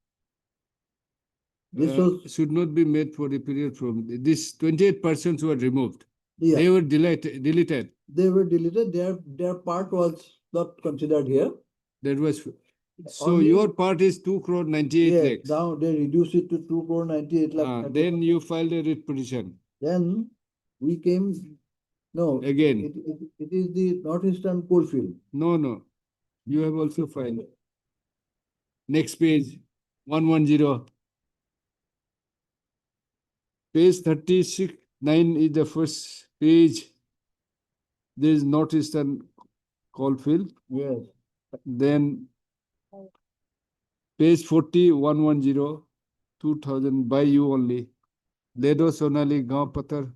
This was, should not be made for the period from, this 28% were removed. yeah, They were deleted. they were deleted, their part was not considered here. That was, so Only- your part is 2 crore 98 Yes, lakhs. now they reduced it to 2 crore 98 lakh. Then you filed a writ petition Then we came, no. again. It is the Northeastern Coalfield. No. You have also filed. Next page, 110. Page 36, 9 is the first page. There is Northeastern Coalfield. Yes, Then page 40, 110, 2000 by you only. Ledo Sonali Gaon Patar.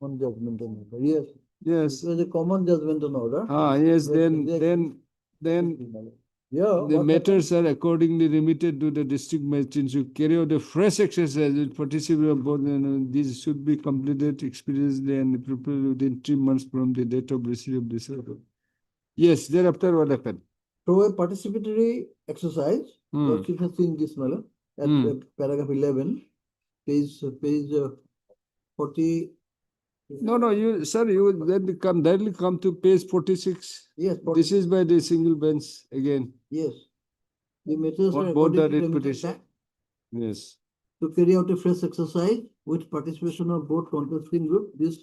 on judgment on order, yes. Yes. It was a common judgment on order. Yes, Yes, then exactly. Yeah. the what matters are accordingly remitted to the district magistrate to carry out a fresh exercise with participation of both, and these should be completed expeditiously and prepared within 3 months from the date of receipt of this order. Yes, thereafter what happened? Through a participatory exercise, what you have seen this matter at paragraph 11, page 40. No, you, sir, you then directly come to page 46. Yes, This is by the single bench again. yes. The matters are Both the accordingly writ remitted petition. back Yes. to carry out a fresh exercise with participation of both contesting group. This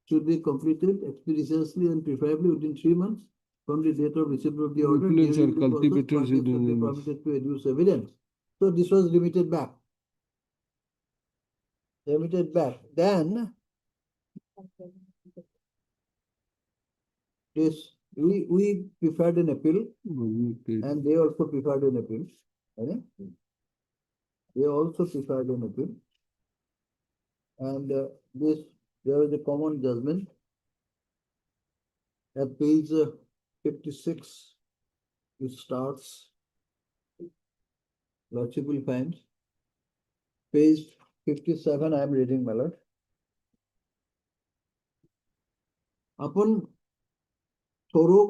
should be completed expeditiously and preferably within 3 months from the date of receipt of the order. Influence During or due process, cultivators parties shall be within- permitted to adduce evidence. So this was remitted back. Then this, we preferred an appeal and they also preferred an appeal. Okay? They also preferred an appeal. And there was a common judgment at page 56. It starts. Lordship will find. Page 57, I am reading, my lord. Upon thorough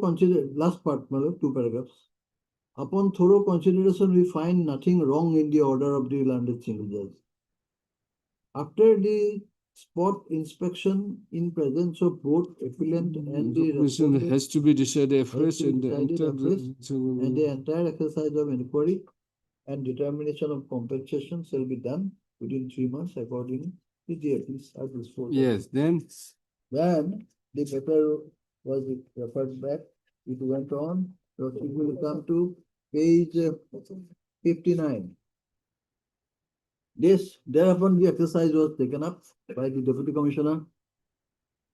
last part, my lord, 2 paragraphs. Upon thorough consideration, we find nothing wrong in the order of the landed single judge. After the spot inspection in presence of both appellant and the Question respondent has to be decided afresh to be and decided afresh, and the the entire exercise of inquiry and determination of compensation shall be done within 3 months according to the appeals are disposed of. Yes, then Then the matter was referred back. It went on. So it will come to page 59. Thereupon the exercise was taken up by the Deputy Commissioner.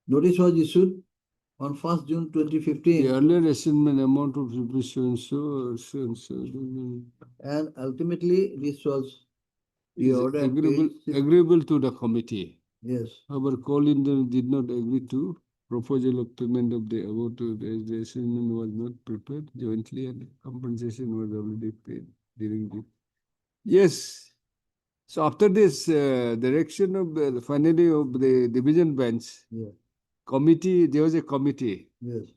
Notice was issued on 1st June The 2015, earlier assignment amount of rupees so. and ultimately this was the Is order. agreeable to the committee. Yes. However, Coal India did not agree to proposal of payment of the above to the assignment was not prepared jointly and compensation was already paid during the. Yes. So after this direction of the finally of the division bench Yeah. committee, there was a committee. Yes.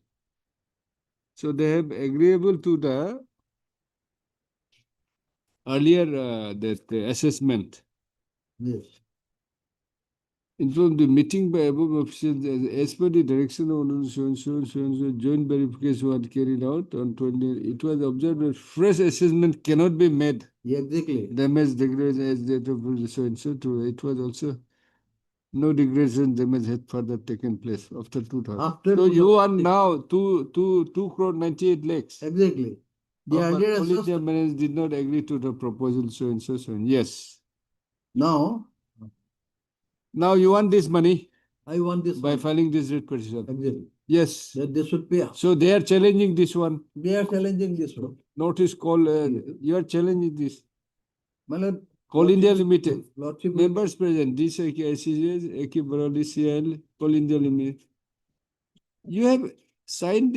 So they have agreeable to the earlier that assessment. Yes. Inform the meeting by above officials as per the direction of so joint verification was carried out on 20. It was observed that fresh assessment cannot be made. Yeah, exactly. Damage degradation as that of so to it was also no degradation damage had further taken place after 2000. After so you are 2006. now 2 crore 98 lakhs. Exactly. The But earlier All India assessment. managers did not agree to the proposal so and so. Yes. Now You want this money I want this by one. filing this writ petition. Exactly. Yes. That they should pay. So they are challenging this one. They are challenging this one. Notice call. You are challenging this. My lord, Coal India Limited. Lordship, Members present. This ICJ, Eki Baroli CL, Coal India Limited. You have signed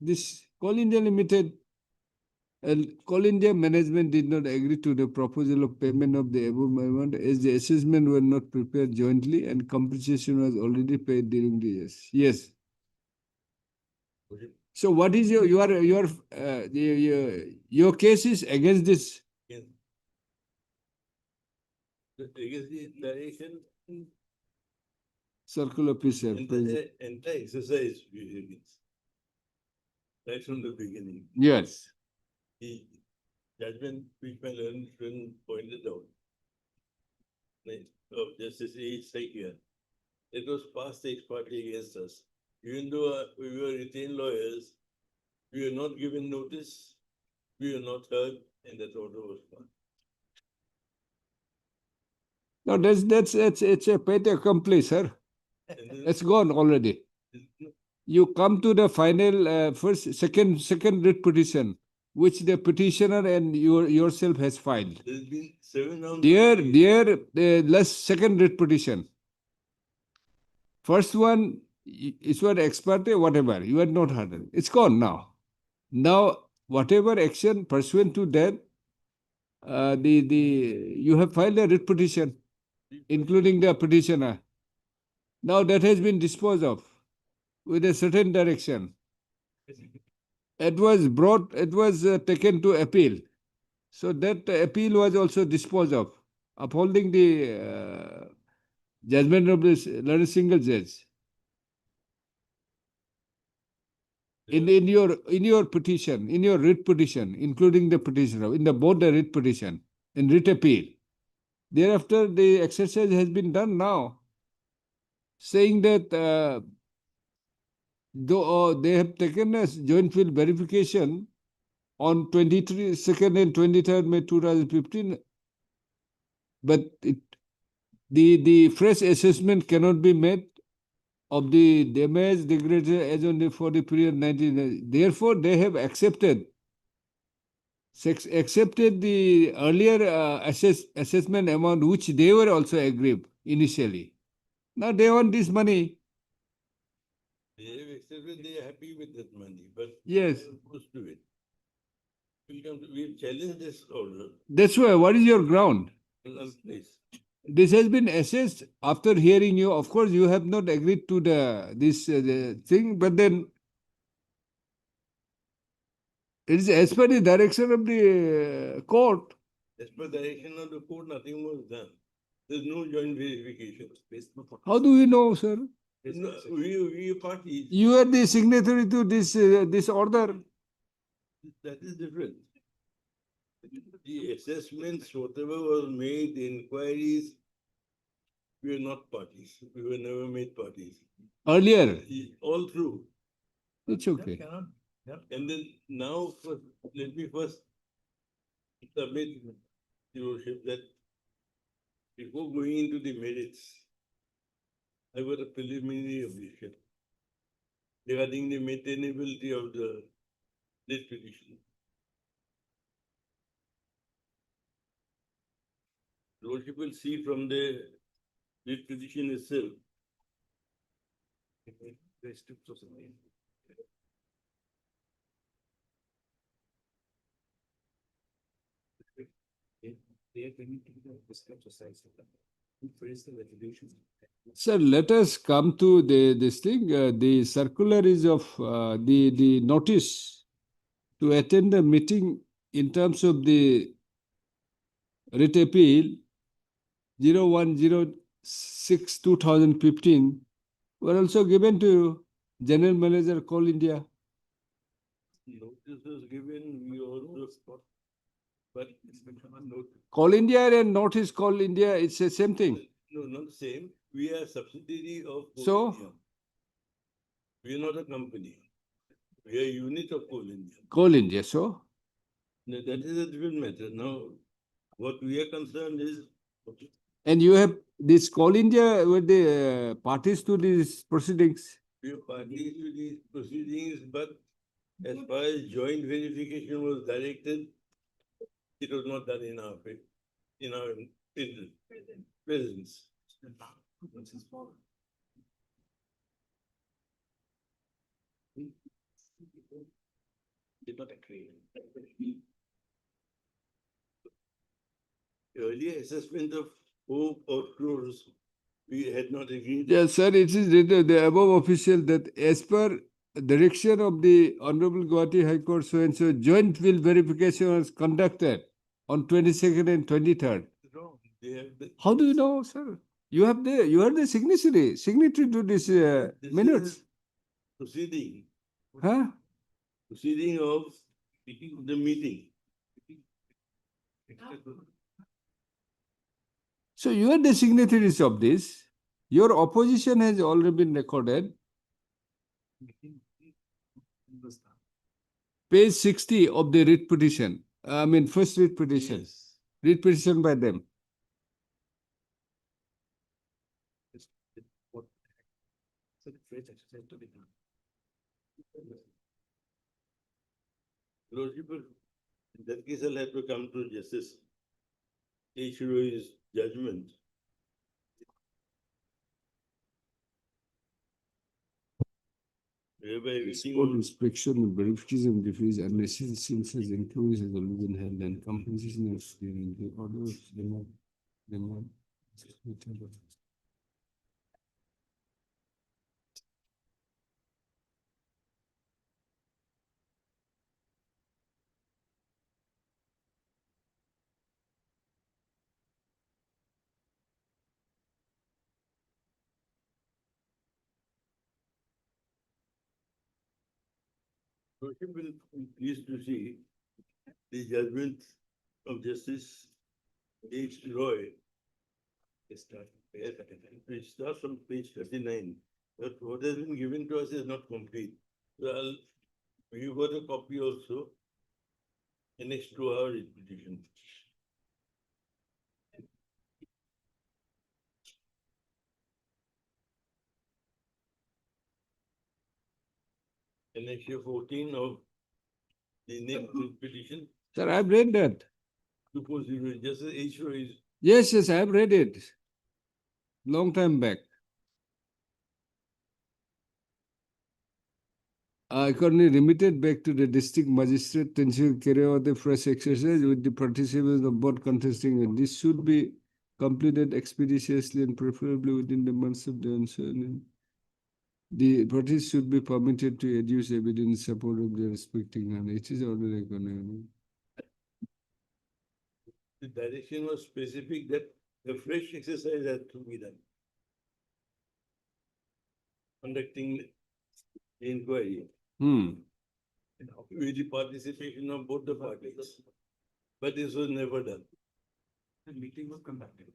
this Coal India Limited. And Coal India management did not agree to the proposal of payment of the above amount as the assessment were not prepared jointly and compensation was already paid during the years. Yes. So what is your case is against this? Against the direction, Circle officer. entire exercise begins. Right from the beginning. Yes. The judgment which my learned friend pointed out. Of Justice A. here. It was past ex parte against us. Even though we were retained lawyers, we were not given notice, we were not heard, and that order was passed. No, it's a fait accompli, sir. It's gone already. You come to the final second writ petition, which the petitioner and yourself has filed. There's been 7 rounds. The last second writ petition. First one, it's what ex parte, whatever. You had not heard it. It's gone now. Now, whatever action pursuant to that, you have filed a writ petition, including the petitioner. Now that has been disposed of with a certain direction. It was taken to appeal. So that appeal was also disposed of, upholding the judgment of this learned single judge. In your petition, in your writ petition, including the petitioner, in both the writ petition, in writ appeal. Thereafter, the exercise has been done now, saying that though they have taken a joint field verification on 22nd and 23rd May 2015, but the fresh assessment cannot be made of the damage degradation as on for the period 19. Therefore, they have accepted the earlier assessment amount which they were also aggrieved initially. Now they want this money. They have accepted, they are happy with that money, but Yes. they are opposed to it. We challenge this order. That's why. What is your ground? Please. This has been assessed after hearing you. Of course, you have not agreed to this thing, but then it is as per the direction of the court. As per direction of the court, nothing was done. There's no joint verification. How do we know, sir? No, we parties. You are the signatory to this order. That is different. The assessments, whatever was made, the inquiries, we were not parties. We were never made parties. Earlier, All through. it's okay. And then now, let me first submit, Your Worship, that before going into the merits, I got a preliminary objection regarding the maintainability of the this petition. Your Worship will see from the this petition itself. Sir, let us come to this thing. The circular is of the notice to attend a meeting in terms of the writ appeal 0106/2015 were also given to General Manager Coal India. Notice was given, we also, but Coal India and Notice Coal India, it's the same thing. no, not the same. We are subsidiary of Coal So? India. We are not a company. We are a unit of Coal India. Coal India, so? Now, that is a different matter. Now, what we are concerned is, And you have this Coal India were the parties to these proceedings. we are parties to these proceedings, but as far as joint verification was directed, it was not done in our presence. Did not agree. Earlier assessment of hope or crores, we had not agreed. Yes, sir, it is written, the above official that as per direction of the Honorable Guwahati High Court, so and so joint will verification was conducted on 22nd and 23rd. Wrong. They have the, How do you know, sir? You are the signatory to this this minutes. is proceeding, Huh? proceeding of the meeting. So you are the signatories of this. Your opposition has already been recorded. Page 60 of the writ petition. I mean, first writ petition. Yes. Writ petition by them. Lordship, in that case, I'll have to come to Justice Ishiro's judgment. Whereby wishing For on inspection, verification, defeats, and necessary inquiries has already been held and compensation is during the order of the Lordship will be pleased to see the judgment of Justice H. Roy. It starts from page 39. But what has been given to us is not complete. So we got a copy also annexed to our petition. Annexure 14 of the next petition, Sir, I've read that. 240, Justice H. Roy is Yes, I have read it. Long time back. Accordingly remitted back to the district magistrate to ensure carry out the fresh exercise with the participants of both contesting. And this should be completed expeditiously and preferably within the months of the answer. The parties should be permitted to adduce evidence in support of their respecting, and it is already recognized. the direction was specific that a fresh exercise had to be done. Conducting the inquiry with the participation of both the parties. But this was never done. The meeting was conducted.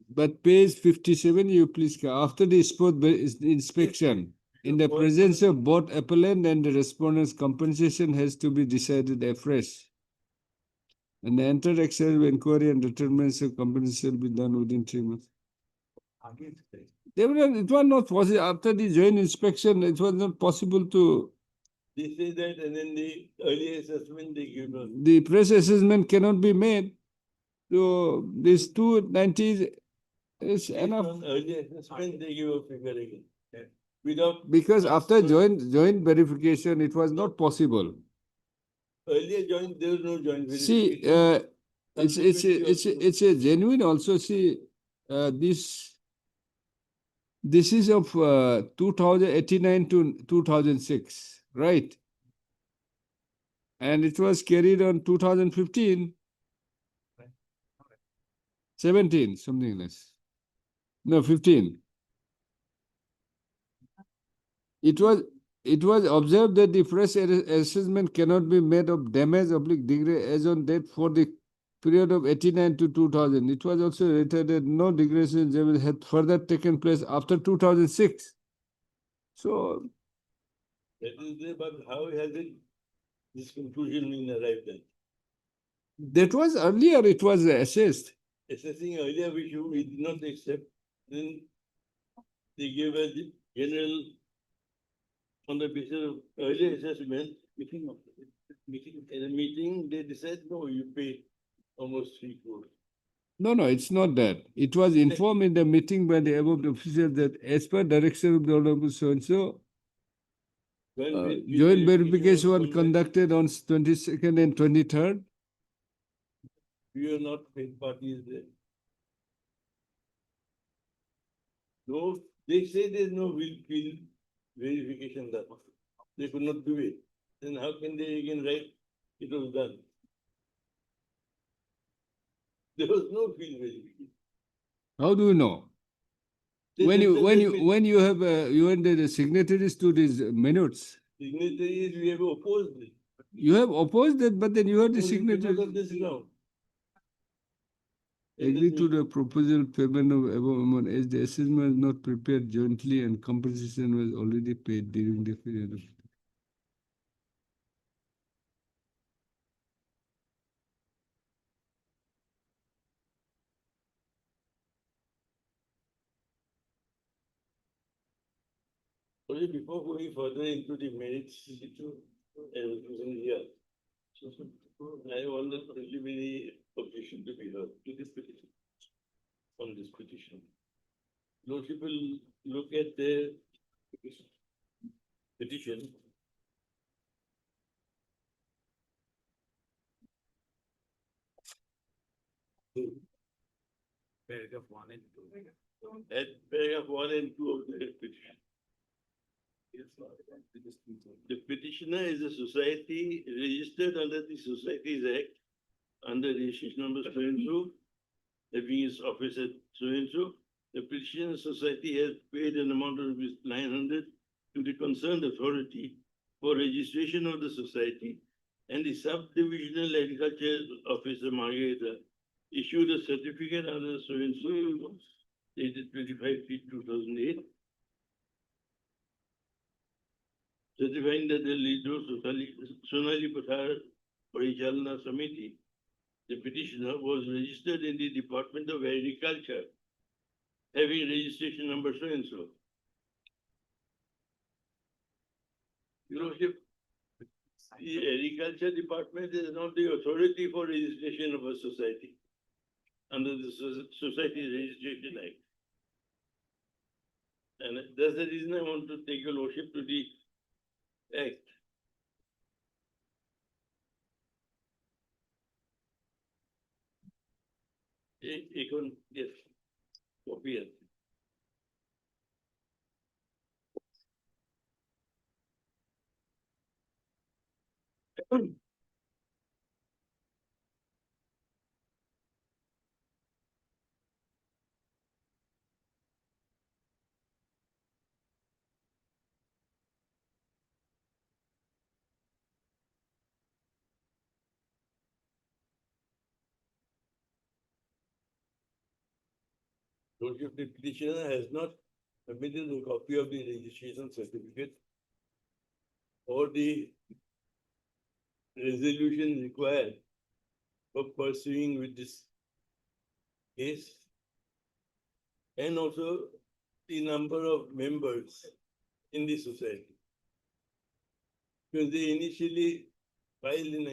But page 57, you please, after the spot inspection, in the presence of both appellant and the respondent's compensation has to be decided afresh. And the entire exchange of inquiry and determinants of compensation will be done within 3 months. It was not possible. After the joint inspection, it was not possible to. They say that, and then the early assessment they give us. The press assessment cannot be made. So this 290 is enough. On early assessment, they give a figure again. Without. Because after joint verification, it was not possible. Earlier joint, there was no joint See, verification. it's a genuine also. See, this is of 2089 to 2006, right? And it was carried on 2015, 17, something less. No, 15. It was observed that the fresh assessment cannot be made of damage oblique degree as on date for the period of 89 to 2000. It was also rated that no degradation had further taken place after 2006. So. That is there, but how has this conclusion been arrived at? That was earlier, it was assessed. Assessing earlier, which we did not accept, then they gave us the general on the basis of earlier assessment, in a meeting, they decide, no, you pay almost 3 crores. No, it's not that. It was informed in the meeting by the above officials that as per direction of the Honorable so-and-so, joint verification was conducted on 22nd and 23rd. We are not paid parties there. No, they say there's no will verification done. They could not do it. Then how can they again write it was done? There was no field verification. How do you know? When you have the signatories to these minutes. Signatories, we have opposed it. You have opposed it, but then you have the signatories. Because of this ground. Agree to the proposal payment of above amount as the assessment was not prepared jointly and compensation was already paid during the period of. Only before going further into the merits here, I want the preliminary objection to be heard to this petition. On this petition. Lordship will look at the petition. Paragraph 1 and 2. At paragraph 1 and 2 of the petition. The petitioner is a society registered under the Societies Act under registration number so-and-so, having its office at so-and-so. The petitioner society has paid an amount of 900 to the concerned authority for registration of the society, and the subdivisional agriculture officer Margareta issued a certificate under so-and-so dated 25/5/2008. Certifying that the leader Sonali Pathar Parichalana Samiti, the petitioner, was registered in the Department of Agriculture, having registration number so-and-so. Your Lordship, the Agriculture Department is not the authority for registration of a society under the Society Registration Act. And that's the reason I want to take your Lordship to the Act. Yes, copy it. Lordship, the petitioner has not submitted a copy of the registration certificate or the resolution required for pursuing with this case, and also the number of members in the society. Because they initially filed in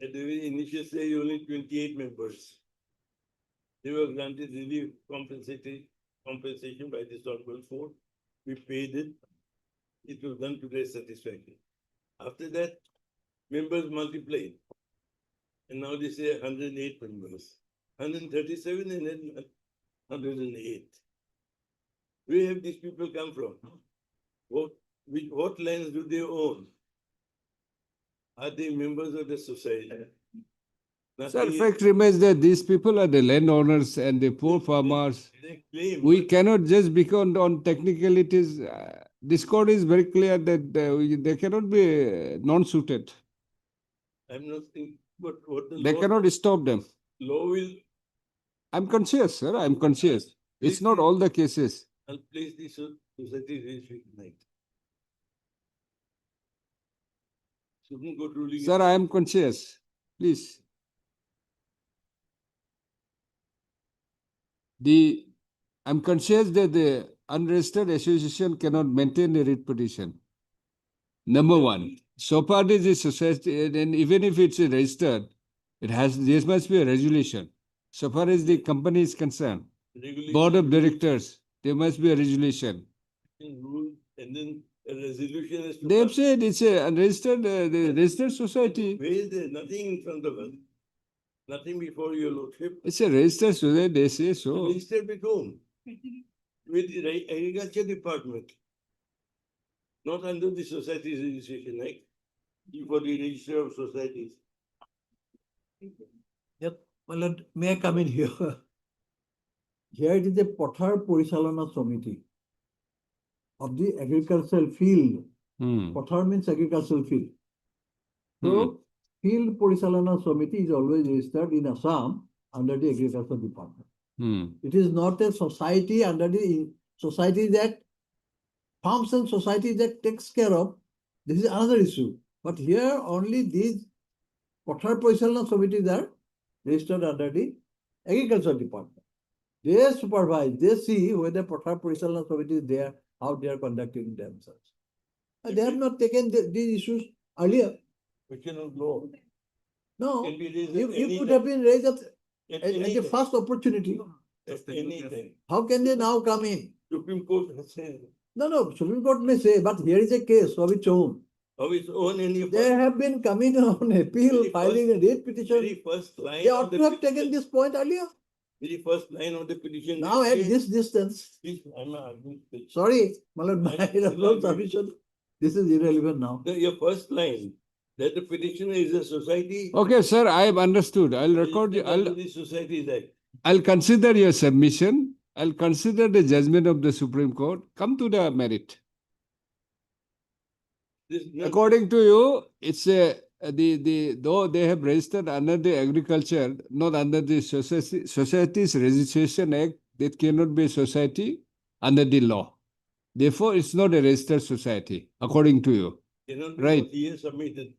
at the very initial stage only 28 members. They were granted relief compensation by the Honorable Court. We paid it. It was done to their satisfaction. After that, members multiplied. And now they say 108 members. 137 and then 108. Where have these people come from? What lands do they own? Are they members of the society? Sir, fact remains that these people are the landowners and the poor farmers. They claim. We cannot just because on technicalities. This court is very clear that they cannot be non-suited. I'm not thinking, but what the They law, cannot stop them. law will, I'm conscious, sir. I'm conscious. It's not all the cases. I'll place the society registry tonight. Supreme Court ruling. Sir, I am conscious. Please. I'm conscious that the unregistered association cannot maintain a writ petition. Number one, so far as the society, and even if it's registered, there must be a resolution. So far as the company is concerned, Regulation, board of directors, there must be a resolution. rule, and then a resolution is to They have pass. said it's a unregistered, the registered society. Where is there? Nothing in front of us. Nothing before your lordship. It's a registered society, they say so. Registered with whom? With the agriculture department. Not under the Societies Registration Act. For the register of societies. Yep, my lord, may I come in here? Here it is a Pothar Porichalona Samiti of the agricultural field. Pothar means agricultural field. So, Field Porichalona Samiti is always registered in Assam under the Agriculture Department. It is not a society under the Societies Act. Farms and Societies Act takes care of. This is another issue. But here only these Pothar Porichalona Samitis are registered under the Agriculture Department. They supervise, they see whether Pothar Porichalona Samiti is there, how they are conducting themselves. They have not taken these issues earlier. Question of law. No, Can be raised you at any could time. have been raised at any the time. first opportunity. At any time. How can they now come in? Supreme Court has said No, Supreme Court may say, but here is a case of its own. of its own any They have been coming on appeal, Very filing a writ petition. very first line. They of ought the to have petition- taken this point earlier. Very first line of the petition. Now at this distance, I'm not arguing. sorry, my lord, my still submission, this is irrelevant now. Your first line, that the petitioner is a society. Okay, sir, I have understood. I'll record you. Under the Societies Act. I'll consider your submission. I'll consider the judgment of the Supreme Court. Come to the merit. This, According to you, it's though they have registered under the agriculture, not under the Societies Registration Act, that cannot be a society under the law. Therefore, it's not a registered society, according to you. cannot be Right. what he has submitted.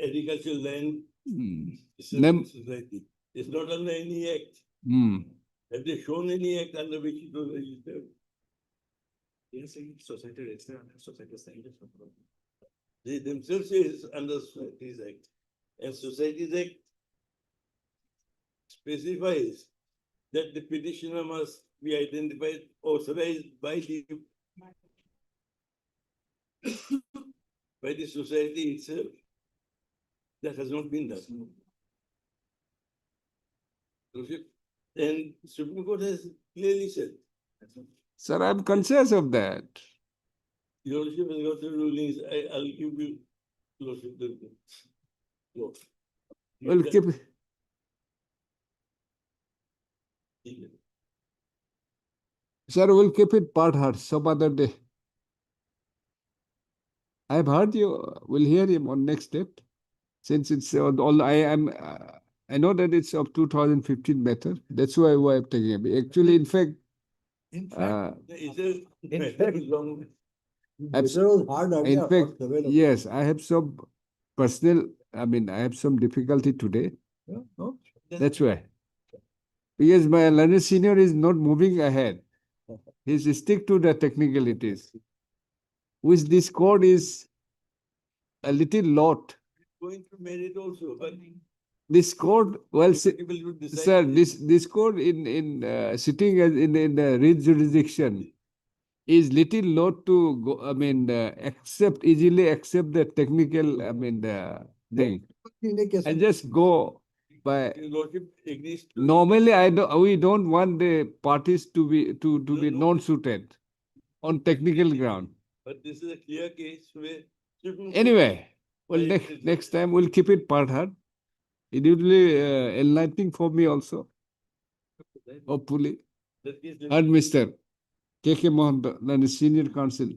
Agricultural land is a Nem- society. It's not under any act. Hmm. Have they shown any act under which it was registered? Yes, society register and society standards. They themselves say it's under Societies Act. And Societies Act specifies that the petitioner must be identified, authorized by the society itself. That has not been done. And Supreme Court has clearly said, Sir, I'm conscious of that. Your Lordship has got the rulings, I'll give you, Lordship, the law. Well, keep. Sir, we'll keep it part heard some other day. I've heard you. We'll hear him on next step. Since it's all I am I know that it's of 2015 method. That's why I'm taking it. Actually, in fact, In uh, fact, It's a. In fact, long. Abs- weather was hard earlier, in not fact, available. yes, I have some personal, I mean, I have some difficulty today. Yeah, no? That's why. Because my learned senior is not moving ahead. He's stick to the technicalities. Which this code is a little lot. Going to merit also, but. This code, well, People would decide sir, this code in sitting as in the read jurisdiction is little lot to go, I mean, accept, easily accept the technical, I mean, the thing. In a case, I just go by. Your lordship agrees to. Normally, we don't want the parties to be non-suited on technical ground. But this is a clear case where. Anyway, well, Right. next time we'll keep it part hard. It will be enlightening for me also, hopefully. That case, And Mr. K.K. Mohan, the senior counsel,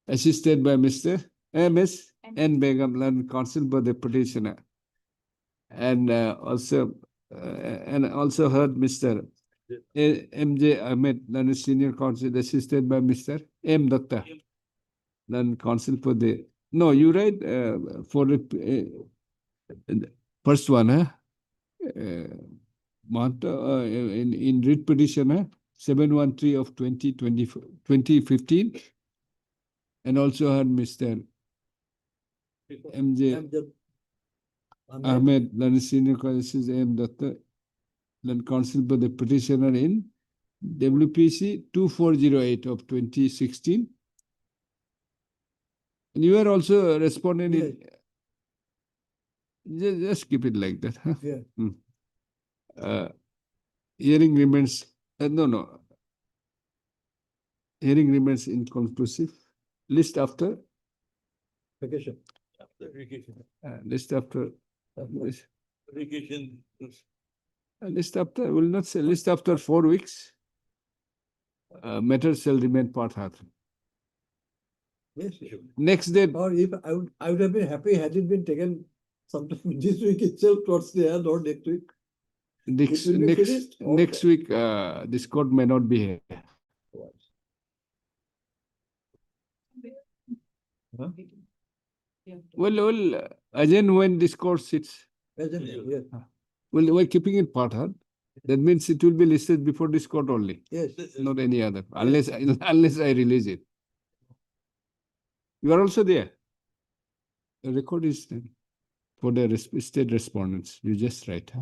assisted by Mr. M.S. N. Begum, learned counsel by the petitioner. And also heard Mr. M.J. Ahmed, learned senior counsel, assisted by Mr. M. Datta, learned counsel for the. No, you write for the first one, huh? In writ petition, 713 of 2015, and also had Mr. M.J. Ahmed, then senior counsel M. Datta, then counsel for the petitioner in WPC 2408 of 2016. And you are also responding in. Just keep it like that. Huh? Yeah. Hearing remains, no. Hearing remains inconclusive. List after. vacation. After vacation. List after. Vacation. List after, will not say list after 4 weeks. Matter shall remain part hard. Yes. Next day, Or if I would have been happy had it been taken sometime this week itself towards the end or next week. next will be next finished? next Okay. week, this court may not be here. Huh? Well, again, when this court sits, Yes. well, we're keeping it part hard. That means it will be listed before this court only, Yes. not any other, unless I release it. You are also there. The record is there for the state respondents. You just write. Huh?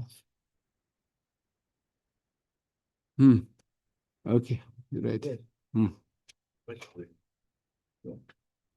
Okay, you write. Yes. Hmm. Much good. Yeah.